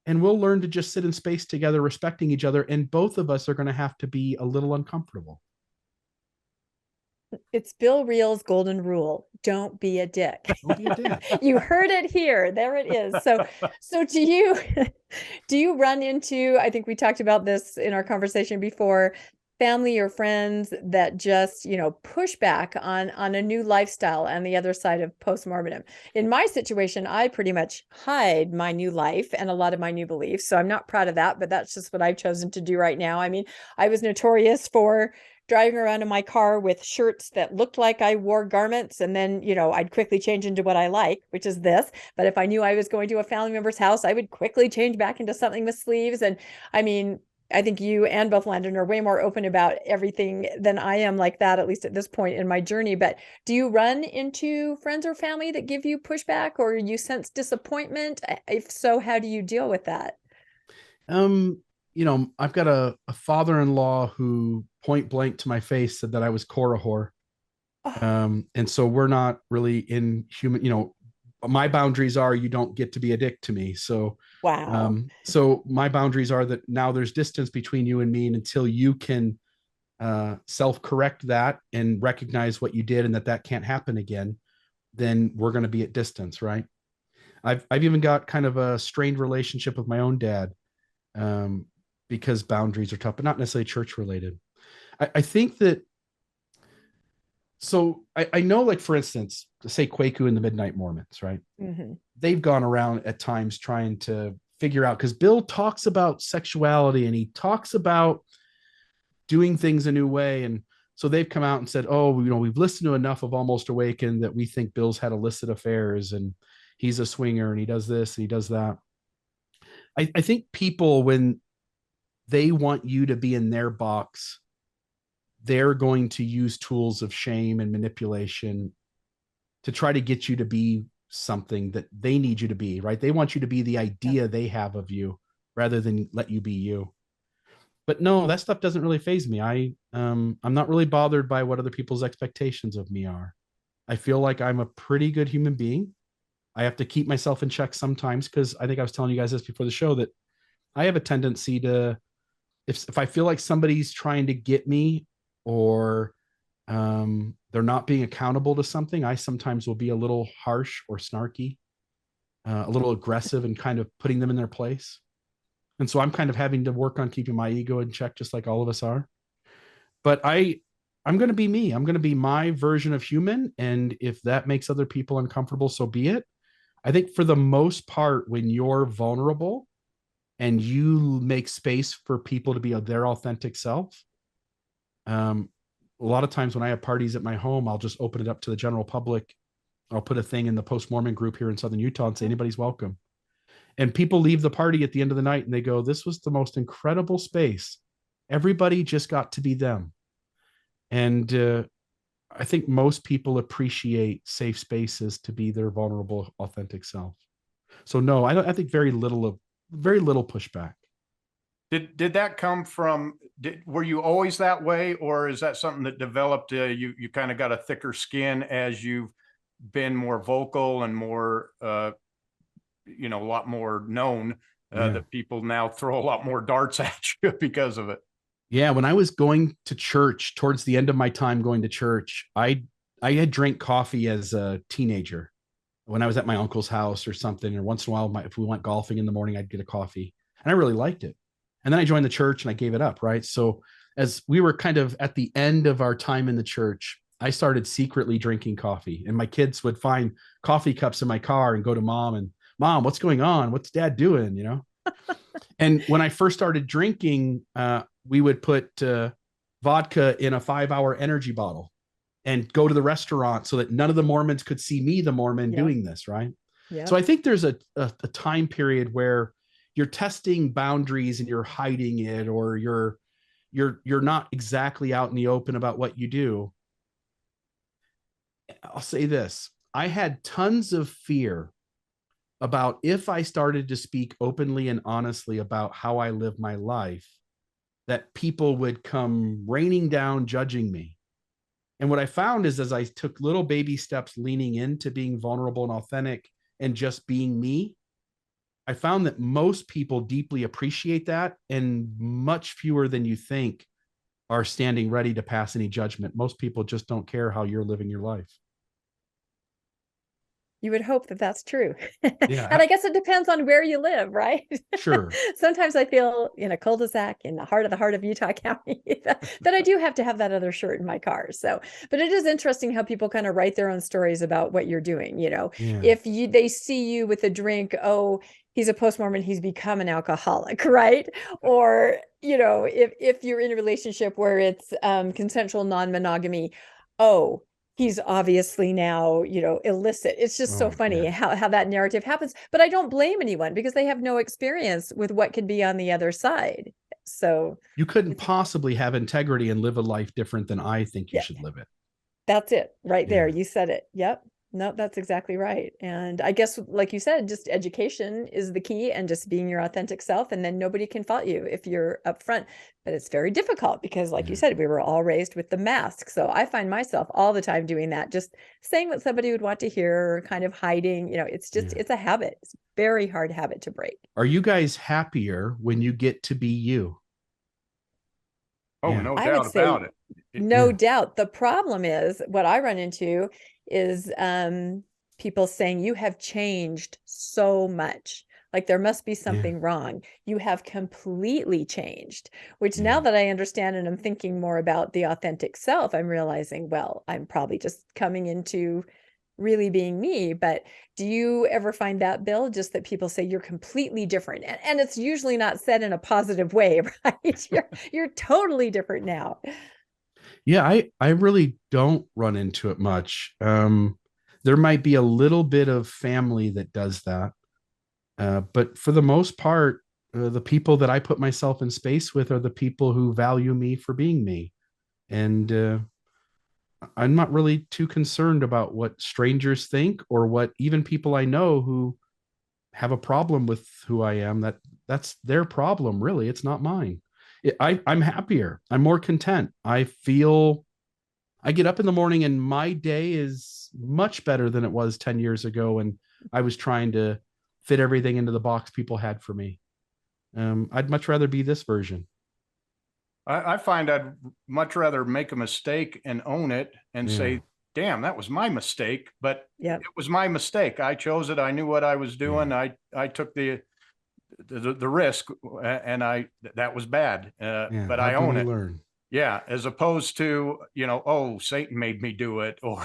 Speaker 3: And we'll learn to just sit in space together, respecting each other. And both of us are going to have to be a little uncomfortable.
Speaker 1: It's Bill Reel's golden rule. Don't be a dick.
Speaker 3: Don't be a dick.
Speaker 1: You heard it here. There it is. So do you run into, I think we talked about this in our conversation before, family or friends that just, push back on a new lifestyle on the other side of post-Mormonism? In my situation, I pretty much hide my new life and a lot of my new beliefs. So I'm not proud of that, but that's just what I've chosen to do right now. I mean, I was notorious for driving around in my car with shirts that looked like I wore garments. And then, I'd quickly change into what I like, which is this. But if I knew I was going to a family member's house, I would quickly change back into something with sleeves. And I mean, I think you and both Landon are way more open about everything than I am like that, at least at this point in my journey. But do you run into friends or family that give you pushback, or you sense disappointment? If so, how do you deal with that?
Speaker 3: I've got a father-in-law who point blank to my face said that I was Korahor. And so we're not really in human, my boundaries are you don't get to be a dick to me. So
Speaker 1: wow.
Speaker 3: So my boundaries are that now there's distance between you and me, and until you can self-correct that and recognize what you did and that can't happen again, then we're going to be at distance, right? I've even got kind of a strained relationship with my own dad, because boundaries are tough, but not necessarily church related. I think that, so I know, like, for instance, say Kwaku and the Midnight Mormons, right?
Speaker 1: Mm-hmm.
Speaker 3: They've gone around at times trying to figure out, because Bill talks about sexuality and he talks about doing things a new way. And so they've come out and said, oh, we've listened to enough of Almost Awakened that we think Bill's had illicit affairs and he's a swinger and he does this and he does that. I think people, when they want you to be in their box, they're going to use tools of shame and manipulation to try to get you to be something that they need you to be, right? They want you to be the idea they have of you rather than let you be you. But no, that stuff doesn't really faze me. I'm not really bothered by what other people's expectations of me are. I feel like I'm a pretty good human being. I have to keep myself in check sometimes, because I think I was telling you guys this before the show, that I have a tendency to, if I feel like somebody's trying to get me, or they're not being accountable to something, I sometimes will be a little harsh or snarky, a little aggressive, and kind of putting them in their place. And so I'm kind of having to work on keeping my ego in check, just like all of us are. But I'm going to be me. I'm going to be my version of human. And if that makes other people uncomfortable, so be it. I think for the most part, when you're vulnerable and you make space for people to be their authentic self, a lot of times when I have parties at my home, I'll just open it up to the general public. I'll put a thing in the post-Mormon group here in Southern Utah and say, anybody's welcome. And people leave the party at the end of the night and they go, this was the most incredible space. Everybody just got to be them. And I think most people appreciate safe spaces to be their vulnerable, authentic self. So no, I think very little pushback.
Speaker 2: Did that come from, were you always that way, or is that something that developed? You kind of got a thicker skin as you've been more vocal and more, a lot more known, that people now throw a lot more darts at you because of it?
Speaker 3: Yeah, when I was going to church, towards the end of my time going to church, I had drank coffee as a teenager when I was at my uncle's house or something. Or once in a while, if we went golfing in the morning, I'd get a coffee, and I really liked it. And then I joined the church and I gave it up, right? So as we were kind of at the end of our time in the church, I started secretly drinking coffee, and my kids would find coffee cups in my car and go to mom and, Mom, what's going on? What's dad doing? And when I first started drinking, we would put vodka in a 5-hour energy bottle and go to the restaurant so that none of the Mormons could see me, the Mormon, doing this, right? Yeah. So I think there's a time period where you're testing boundaries and you're hiding it, or you're not exactly out in the open about what you do. I'll say this. I had tons of fear about, if I started to speak openly and honestly about how I live my life, that people would come raining down, judging me. And what I found is, as I took little baby steps leaning into being vulnerable and authentic and just being me, I found that most people deeply appreciate that, and much fewer than you think are standing ready to pass any judgment. Most people just don't care how you're living your life.
Speaker 1: You would hope that that's true.
Speaker 3: Yeah.
Speaker 1: And I guess it depends on where you live, right?
Speaker 3: Sure.
Speaker 1: Sometimes I feel in a cul-de-sac in the heart of Utah County that I do have to have that other shirt in my car. So, but it is interesting how people kind of write their own stories about what you're doing. If they see you with a drink, oh, he's a post-Mormon, he's become an alcoholic, right? Or, if you're in a relationship where it's consensual non-monogamy, oh, he's obviously now, illicit. It's just so funny how that narrative happens. But I don't blame anyone, because they have no experience with what could be on the other side. So
Speaker 3: you couldn't possibly have integrity and live a life different than I think you should live it.
Speaker 1: That's it right there. You said it. Yep. No, that's exactly right. And I guess, like you said, just education is the key, and just being your authentic self. And then nobody can fault you if you're upfront. But it's very difficult because, like you said, we were all raised with the mask. So I find myself all the time doing that, just saying what somebody would want to hear, or kind of hiding. It's just, it's a habit. It's a very hard habit to break.
Speaker 3: Are you guys happier when you get to be you?
Speaker 2: Oh, no doubt about it.
Speaker 1: No doubt. The problem is, what I run into is people saying, you have changed so much. Like there must be something wrong. You have completely changed, which now that I understand and I'm thinking more about the authentic self, I'm realizing, well, I'm probably just coming into really being me. But do you ever find that, Bill, just that people say you're completely different? And it's usually not said in a positive way, right? You're totally different now.
Speaker 3: Yeah, I really don't run into it much. There might be a little bit of family that does that. But for the most part, the people that I put myself in space with are the people who value me for being me. And I'm not really too concerned about what strangers think or what even people I know who have a problem with who I am. That's their problem, really. It's not mine. I'm happier. I'm more content. I get up in the morning and my day is much better than it was 10 years ago when I was trying to fit everything into the box people had for me. I'd much rather be this version.
Speaker 2: I find I'd much rather make a mistake and own it and say, damn, that was my mistake, but it was my mistake. I chose it. I knew what I was doing. I took the risk, and that was bad. But I own it.
Speaker 3: Learn?
Speaker 2: Yeah, as opposed to, oh, Satan made me do it, or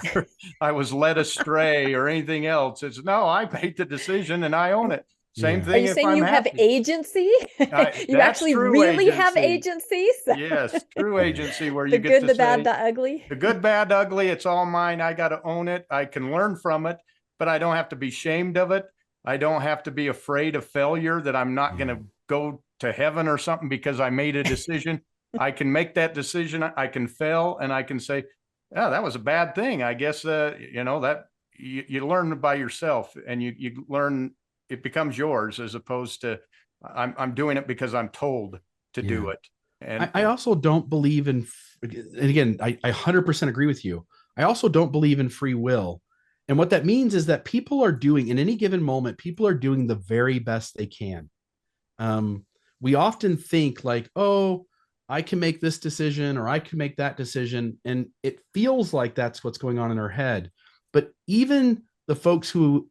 Speaker 2: I was led astray, or anything else. It's no, I made the decision and I own it. Same thing.
Speaker 1: Are you saying you have agency? You actually really have agency. So.
Speaker 2: Yes, true agency, where
Speaker 1: the
Speaker 2: you get
Speaker 1: good,
Speaker 2: to
Speaker 1: the bad, the ugly.
Speaker 2: The good, bad, ugly. It's all mine. I got to own it. I can learn from it, but I don't have to be ashamed of it. I don't have to be afraid of failure, that I'm not going to go to heaven or something because I made a decision. I can make that decision. I can fail, and I can say, "Oh, that was a bad thing." I guess that you learn by yourself, and you learn. It becomes yours, as opposed to I'm doing it because I'm told to do it. And
Speaker 3: I also don't believe in, and again, I 100% agree with you. I also don't believe in free will. And what that means is that people are doing, in any given moment, people are doing the very best they can. We often think like, oh, I can make this decision or I can make that decision. And it feels like that's what's going on in our head. But even the folks who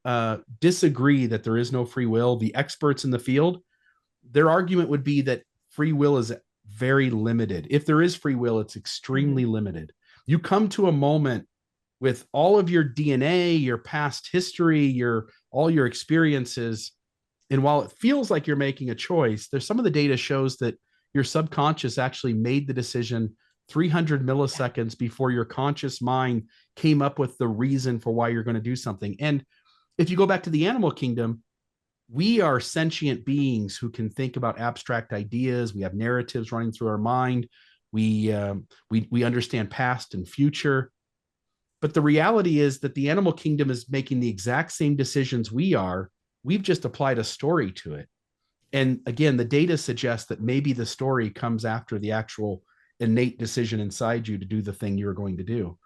Speaker 3: disagree that there is no free will, the experts in the field, their argument would be that free will is very limited. If there is free will, it's extremely limited. You come to a moment with all of your DNA, your past history, all your experiences, and while it feels like you're making a choice, there's some of the data shows that your subconscious actually made the decision 300 milliseconds before your conscious mind came up with the reason for why you're going to do something. And if you go back to the animal kingdom, we are sentient beings who can think about abstract ideas. We have narratives running through our mind. We understand past and future. But the reality is that the animal kingdom is making the exact same decisions we are. We've just applied a story to it. And again, the data suggests that maybe the story comes after the actual innate decision inside you to do the thing you're going to do.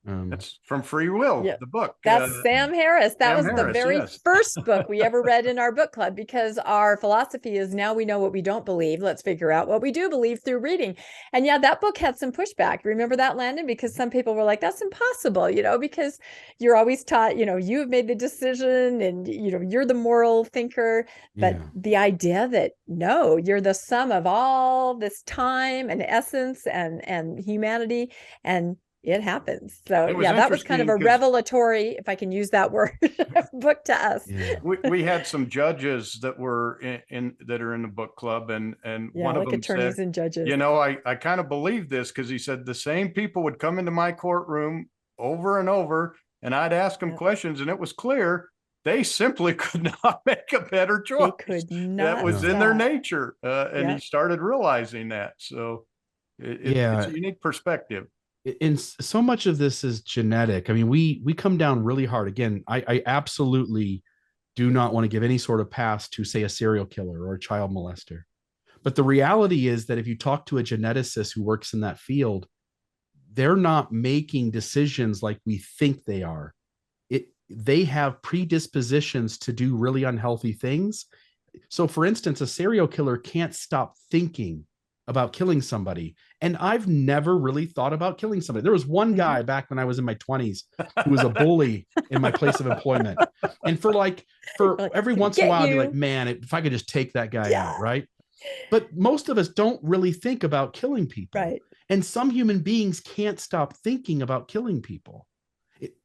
Speaker 2: That's from Free Will, the book.
Speaker 1: That's Sam Harris. That was the very first book we ever read in our book club, because our philosophy is, now we know what we don't believe. Let's figure out what we do believe through reading. And yeah, that book had some pushback. Remember that, Landon? Because some people were like, that's impossible, because you're always taught, you've made the decision and, you're the moral thinker. But the idea that, no, you're the sum of all this time and essence and humanity, and it happens. So that was kind of a revelatory, if I can use that word, book to us.
Speaker 2: We had some judges that were that are in the book club, and one of them
Speaker 1: attorneys
Speaker 2: said,
Speaker 1: and judges.
Speaker 2: I kind of believe this, because he said the same people would come into my courtroom over and over, and I'd ask them questions, and it was clear they simply could not make a better choice.
Speaker 1: They could not.
Speaker 2: That was in their nature, and he started realizing that. So it's a unique perspective.
Speaker 3: And so much of this is genetic. I mean, we come down really hard. Again, I absolutely do not want to give any sort of pass to, say, a serial killer or a child molester. But the reality is that if you talk to a geneticist who works in that field, they're not making decisions like we think they are. They have predispositions to do really unhealthy things. So, for instance, a serial killer can't stop thinking about killing somebody. And I've never really thought about killing somebody. There was one guy back when I was in my 20s who was a bully in my place of employment. And for every once in a while, I'd be like, man, if I could just take that guy out, right? But most of us don't really think about killing people.
Speaker 1: Right.
Speaker 3: And some human beings can't stop thinking about killing people.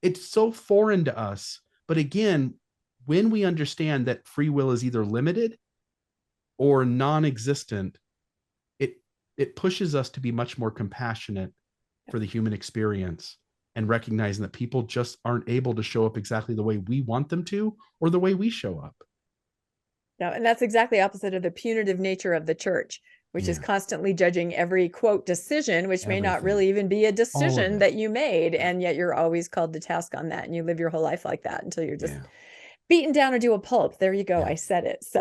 Speaker 3: It's so foreign to us. But again, when we understand that free will is either limited or non-existent, it pushes us to be much more compassionate for the human experience and recognizing that people just aren't able to show up exactly the way we want them to or the way we show up.
Speaker 1: No, and that's exactly opposite of the punitive nature of the church, which is constantly judging every quote decision, which may not really even be a decision that you made. And yet you're always called to task on that. And you live your whole life like that until you're just beaten down or do a pulp. There you go. I said it. So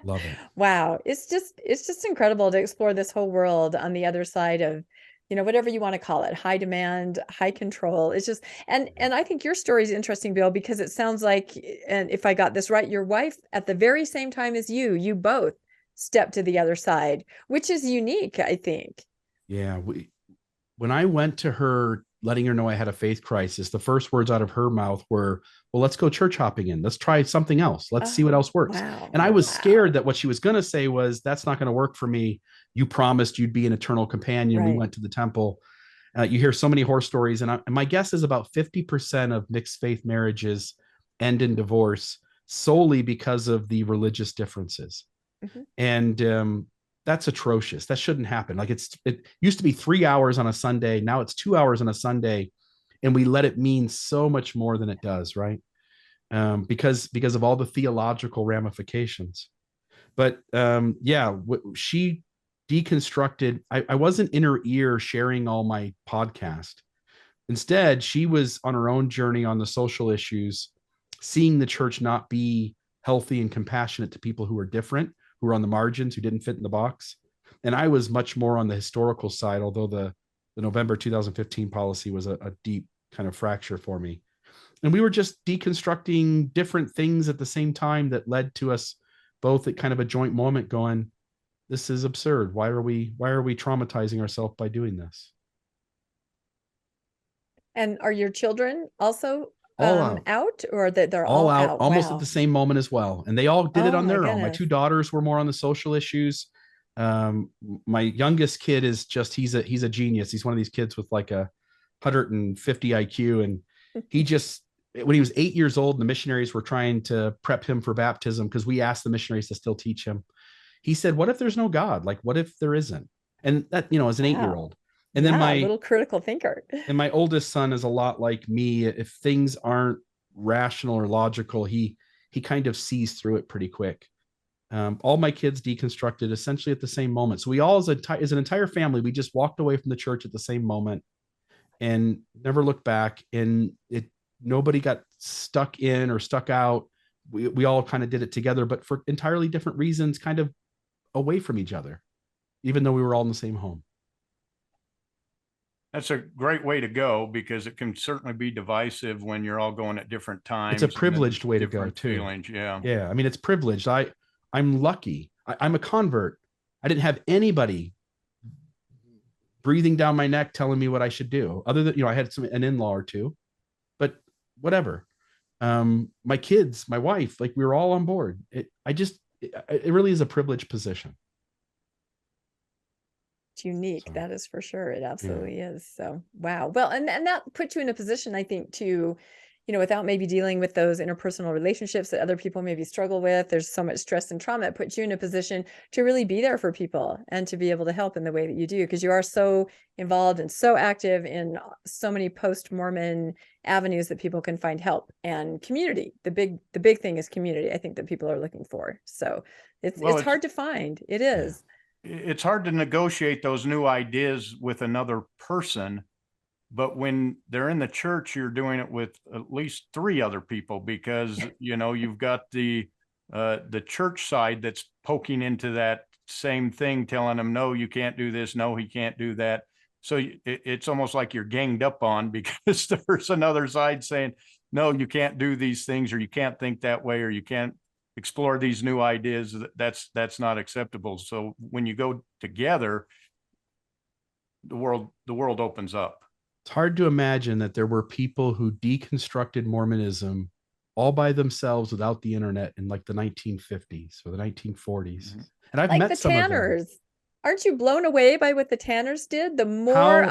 Speaker 3: love it.
Speaker 1: Wow. It's just incredible to explore this whole world on the other side of, whatever you want to call it, high demand, high control. It's just, and I think your story is interesting, Bill, because it sounds like, and if I got this right, your wife at the very same time as you both stepped to the other side, which is unique, I think.
Speaker 3: Yeah. When I went to her, letting her know I had a faith crisis, the first words out of her mouth were, well, let's go church hopping in. Let's try something else. Let's see what else works.
Speaker 1: Wow.
Speaker 3: And I was scared that what she was going to say was, that's not going to work for me. You promised you'd be an eternal companion. We went to the temple. You hear so many horror stories. And my guess is about 50% of mixed faith marriages end in divorce solely because of the religious differences. And that's atrocious. That shouldn't happen. Like it used to be 3 hours on a Sunday. Now it's 2 hours on a Sunday. And we let it mean so much more than it does. Right. Because of all the theological ramifications. But she deconstructed. I wasn't in her ear sharing all my podcast. Instead, she was on her own journey on the social issues, seeing the church not be healthy and compassionate to people who are different, who were on the margins, who didn't fit in the box. And I was much more on the historical side, although the November 2015 policy was a deep kind of fracture for me. And we were just deconstructing different things at the same time that led to us both at kind of a joint moment going, this is absurd. Why are we traumatizing ourselves by doing this?
Speaker 1: And are your children also
Speaker 3: all
Speaker 1: out, or that they're
Speaker 3: all out
Speaker 1: out
Speaker 3: almost at the same moment as well? And they all did it on their own. My two daughters were more on the social issues. My youngest kid is just, he's a genius. He's one of these kids with like a 150 IQ. And he just, when he was 8 years old, the missionaries were trying to prep him for baptism because we asked the missionaries to still teach him. He said, what if there's no God? Like, what if there isn't? And that, as an 8-year-old. And then my
Speaker 1: little critical thinker.
Speaker 3: And my oldest son is a lot like me. If things aren't rational or logical, he kind of sees through it pretty quick. All my kids deconstructed essentially at the same moment. So we all, as an entire family, we just walked away from the church at the same moment and never looked back. And nobody got stuck in or stuck out. We all kind of did it together, but for entirely different reasons, kind of away from each other, even though we were all in the same home.
Speaker 2: That's a great way to go, because it can certainly be divisive when you're all going at different times.
Speaker 3: It's a privileged way to go too.
Speaker 2: Feelings, yeah.
Speaker 3: I mean, it's privileged. I'm lucky. I'm a convert. I didn't have anybody breathing down my neck telling me what I should do, other than, I had an in-law or two, but whatever. My kids, my wife, like we were all on board. It really is a privileged position.
Speaker 1: Unique. So, that is for sure. It absolutely is. So, wow. Well, and that puts you in a position, I think, to, without maybe dealing with those interpersonal relationships that other people maybe struggle with. There's so much stress and trauma. It puts you in a position to really be there for people and to be able to help in the way that you do, because you are so involved and so active in so many post-Mormon avenues that people can find help and community. The big thing is community, I think, that people are looking for. So it's hard to find. It is.
Speaker 2: It's hard to negotiate those new ideas with another person, but when they're in the church, you're doing it with at least 3 other people, because you've got the church side that's poking into that same thing, telling them, no, you can't do this, no, he can't do that. So it's almost like you're ganged up on, because there's another side saying, no, you can't do these things, or you can't think that way, or you can't explore these new ideas, that's not acceptable. So when you go together, the world opens up.
Speaker 3: It's hard to imagine that there were people who deconstructed Mormonism all by themselves without the internet in like the 1950s or the 1940s.
Speaker 2: Mm-hmm.
Speaker 3: And I've
Speaker 1: like
Speaker 3: met
Speaker 1: the
Speaker 3: some
Speaker 1: Tanners.
Speaker 3: of them.
Speaker 1: Aren't you blown away by what the Tanners did? The more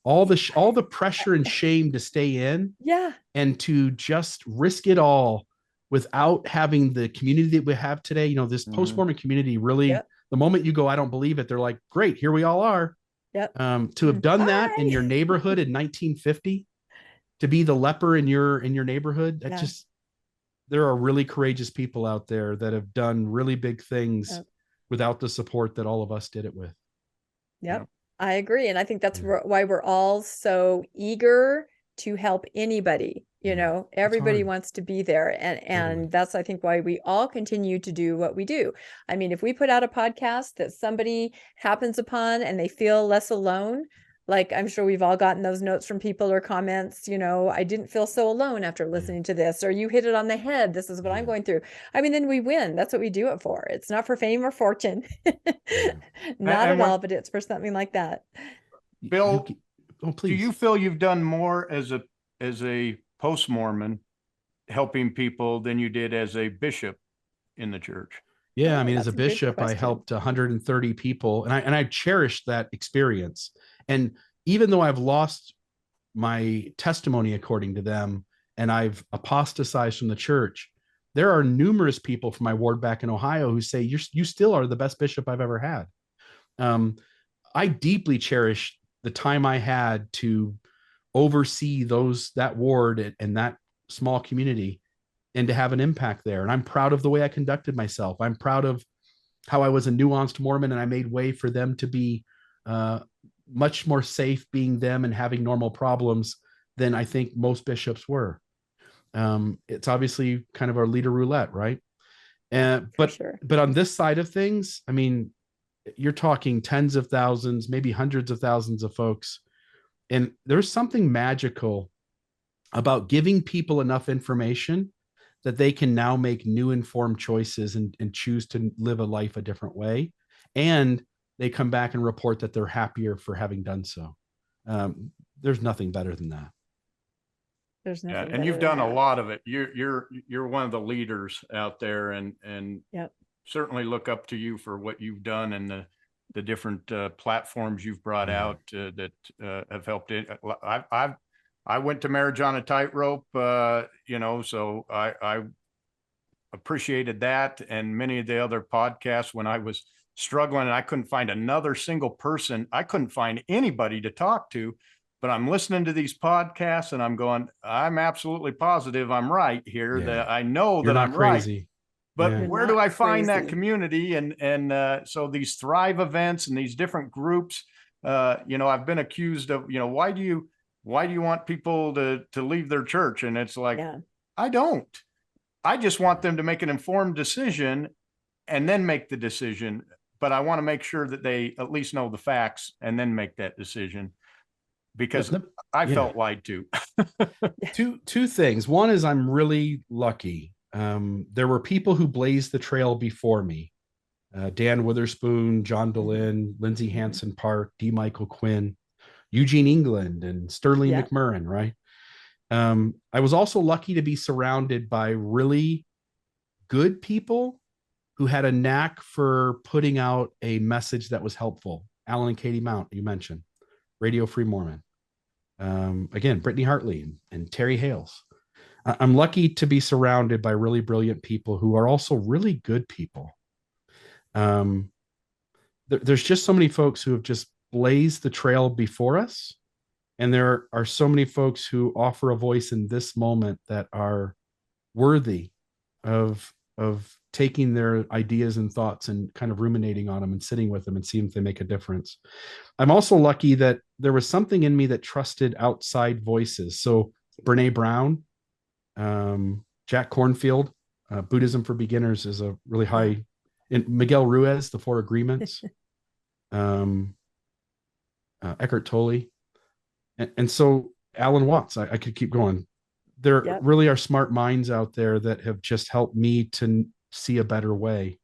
Speaker 3: All the pressure and shame to stay in,
Speaker 1: yeah,
Speaker 3: and to just risk it all without having the community that we have today. You know, this post-Mormon community really, the moment you go, I don't believe it, they're like, great, here we all are. To have done that in your neighborhood in 1950, to be the leper in your neighborhood, that just, there are really courageous people out there that have done really big things without the support that all of us did it with.
Speaker 1: Yep. I agree. And I think that's why we're all so eager to help anybody. You know, everybody wants to be there. And that's, I think, why we all continue to do what we do. I mean, if we put out a podcast that somebody happens upon and they feel less alone, like I'm sure we've all gotten those notes from people or comments, you know, I didn't feel so alone after listening to this, or you hit it on the head. This is what I'm going through. I mean, then we win. That's what we do it for. It's not for fame or fortune. Not at all, but it's for something like that.
Speaker 2: Bill, do you feel you've done more as a post-Mormon helping people than you did as a bishop in the church?
Speaker 3: Yeah, I mean, as a bishop, I helped 130 people, and I cherished that experience. And even though I've lost my testimony according to them, and I've apostatized from the church, there are numerous people from my ward back in Ohio who say you still are the best bishop I've ever had. I deeply cherish the time I had to oversee that ward and that small community, and to have an impact there. And I'm proud of the way I conducted myself. I'm proud of how I was a nuanced Mormon, and I made way for them to be much more safe being them and having normal problems than I think most bishops were. It's obviously kind of our leader roulette, right? But on this side of things, I mean, you're talking tens of thousands, maybe hundreds of thousands of folks. And there's something magical about giving people enough information that they can now make new informed choices and choose to live a life a different way. And they come back and report that they're happier for having done so. There's nothing better than that.
Speaker 1: There's nothing.
Speaker 2: And you've done a lot of it. You're one of the leaders out there, and certainly look up to you for what you've done and the different platforms you've brought out that have helped it. I went to Marriage on a Tightrope, you know, so I appreciated that, and many of the other podcasts when I was struggling and I couldn't find another single person. I couldn't find anybody to talk to, but I'm listening to these podcasts and I'm going, I'm absolutely positive I'm right here. That I know that I'm crazy. Right. But where do I find that community? And so these Thrive events and these different groups, you know, I've been accused of, you know, why do you want people to leave their church? And it's like, I don't. I just want them to make an informed decision and then make the decision. But I want to make sure that they at least know the facts and then make that decision, because I felt lied to.
Speaker 3: Two things. One is I'm really lucky. There were people who blazed the trail before me. Dan Witherspoon, John Dehlin, Lindsay Hansen Park, D. Michael Quinn, Eugene England, and Sterling McMurrin, right? I was also lucky to be surrounded by really good people who had a knack for putting out a message that was helpful. Alan and Katie Mount, you mentioned, Radio Free Mormon. Again, Brittany Hartley and Terry Hales. I'm lucky to be surrounded by really brilliant people who are also really good people. There's just so many folks who have just blazed the trail before us. And there are so many folks who offer a voice in this moment that are worthy of taking their ideas and thoughts and kind of ruminating on them and sitting with them and seeing if they make a difference. I'm also lucky that there was something in me that trusted outside voices. So Brene Brown, Jack Kornfield, Buddhism for Beginners is a really high, and Miguel Ruiz, The Four Agreements, Eckhart Tolle. And so Alan Watts, I could keep going. there really are smart minds out there that have just helped me to see a better way.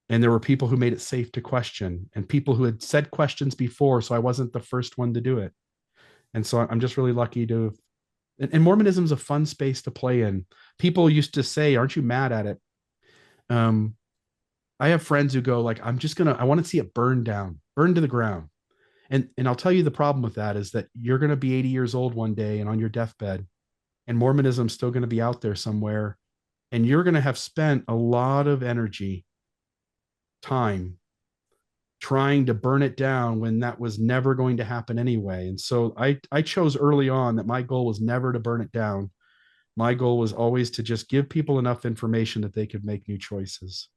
Speaker 3: And there were people who made it safe to question, and people who had said questions before, so I wasn't the first one to do it. And so I'm just really lucky to, and Mormonism is a fun space to play in. People used to say, aren't you mad at it? I have friends who go like, I want to see it burn down, burn to the ground. And I'll tell you the problem with that is that you're going to be 80 years old one day and on your deathbed, and Mormonism's still going to be out there somewhere. And you're going to have spent a lot of energy, time trying to burn it down when that was never going to happen anyway. And so I chose early on that my goal was never to burn it down. My goal was always to just give people enough information that they could make new choices.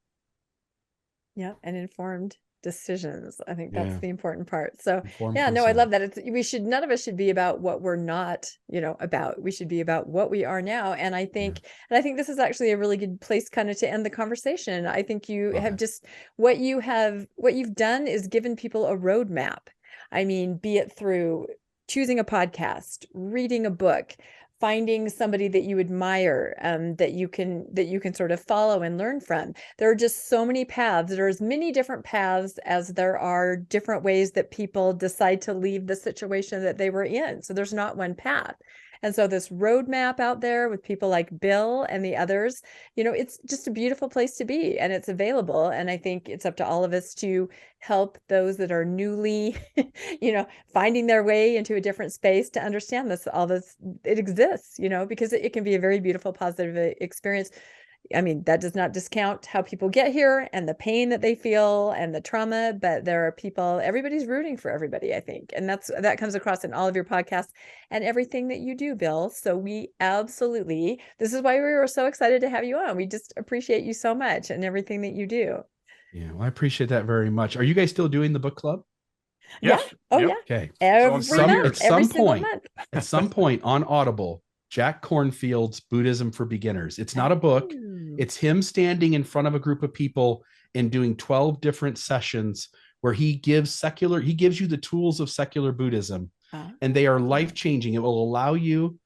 Speaker 1: Yeah, and informed decisions. I think that's the important part. So
Speaker 3: Informed
Speaker 1: I
Speaker 3: consent.
Speaker 1: love that. None of us should be about what we're not, about. We should be about what we are now. And I think this is actually a really good place kind of to end the conversation. I think you have just, what you've done is given people a roadmap. I mean, be it through choosing a podcast, reading a book, finding somebody that you admire, that you can sort of follow and learn from. There are just so many paths. There are as many different paths as there are different ways that people decide to leave the situation that they were in. So there's not one path. And so this roadmap out there with people like Bill and the others, it's just a beautiful place to be, and it's available. And I think it's up to all of us to help those that are newly, finding their way into a different space to understand it exists, because it can be a very beautiful, positive experience. I mean, that does not discount how people get here and the pain that they feel and the trauma, but there are people, everybody's rooting for everybody, I think. And that comes across in all of your podcasts and everything that you do, Bill. So this is why we were so excited to have you on. We just appreciate you so much and everything that you do.
Speaker 3: Yeah, well, I appreciate that very much. Are you guys still doing the book club?
Speaker 2: Yes.
Speaker 1: Yeah. Oh, yeah.
Speaker 3: Okay.
Speaker 1: At
Speaker 3: some point on Audible, Jack Kornfield's Buddhism for Beginners. It's not a book. It's him standing in front of a group of people and doing 12 different sessions where he gives you the tools of secular Buddhism, and they are life-changing. It will allow you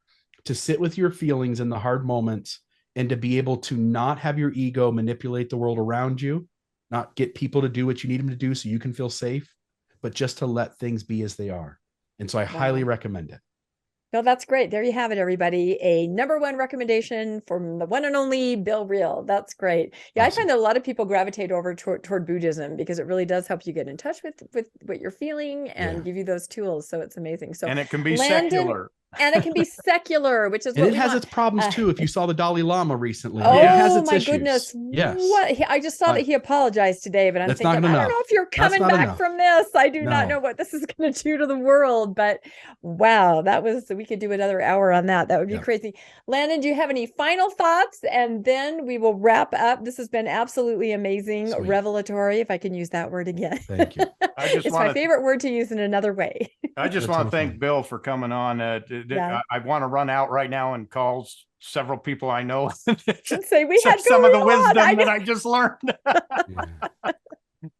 Speaker 3: to sit with your feelings in the hard moments and to be able to not have your ego manipulate the world around you, not get people to do what you need them to do so you can feel safe, but just to let things be as they are. And so I highly recommend it.
Speaker 1: Well, that's great. There you have it, everybody. A #1 recommendation from the one and only Bill Reel. That's great. Yeah, awesome. I find that a lot of people gravitate over toward Buddhism because it really does help you get in touch with what you're feeling and give you those tools. So it's amazing. So
Speaker 2: and it can be secular.
Speaker 1: And it can be secular, which is
Speaker 3: and it has its problems too. If you saw the Dalai Lama recently,
Speaker 1: it
Speaker 3: has its
Speaker 1: my
Speaker 3: issues.
Speaker 1: Goodness!
Speaker 3: Yes,
Speaker 1: I just saw that he apologized today, but I'm thinking, I don't know if you're coming back from this. I do not know what this is going to do to the world, but wow, we could do another hour on that. That would be crazy. Landon, do you have any final thoughts? And then we will wrap up. This has been absolutely amazing, revelatory, if I can use that word again.
Speaker 3: Thank you.
Speaker 1: It's my favorite word to use in another way.
Speaker 2: I just want to thank Bill for coming on. I want to run out right now and call several people I know and
Speaker 1: say we had
Speaker 2: some of the wisdom that I just learned.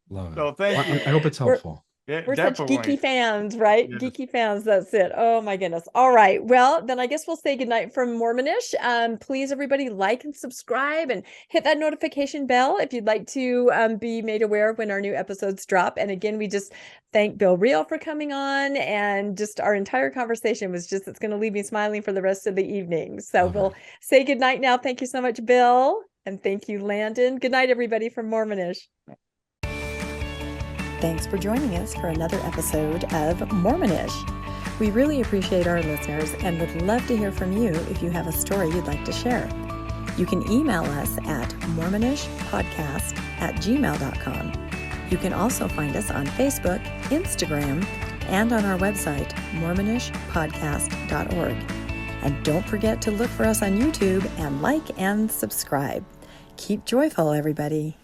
Speaker 3: Love it.
Speaker 2: So thank you.
Speaker 3: I hope it's helpful.
Speaker 1: We're definitely such geeky fans, right? Yes. Geeky fans. That's it. Oh my goodness. All right. Well, then I guess we'll say goodnight from Mormonish. Please, everybody, like and subscribe and hit that notification bell if you'd like to be made aware of when our new episodes drop. And again, we just thank Bill Reel for coming on, and just our entire conversation was it's going to leave me smiling for the rest of the evening. So we'll say goodnight now. Thank you so much, Bill. And thank you, Landon. Good night, everybody from Mormonish. Thanks for joining us for another episode of Mormonish. We really appreciate our listeners and would love to hear from you if you have a story you'd like to share. You can email us at mormonishpodcast@gmail.com. You can also find us on Facebook, Instagram, and on our website, mormonishpodcast.org. And don't forget to look for us on YouTube and like and subscribe. Keep joyful, everybody.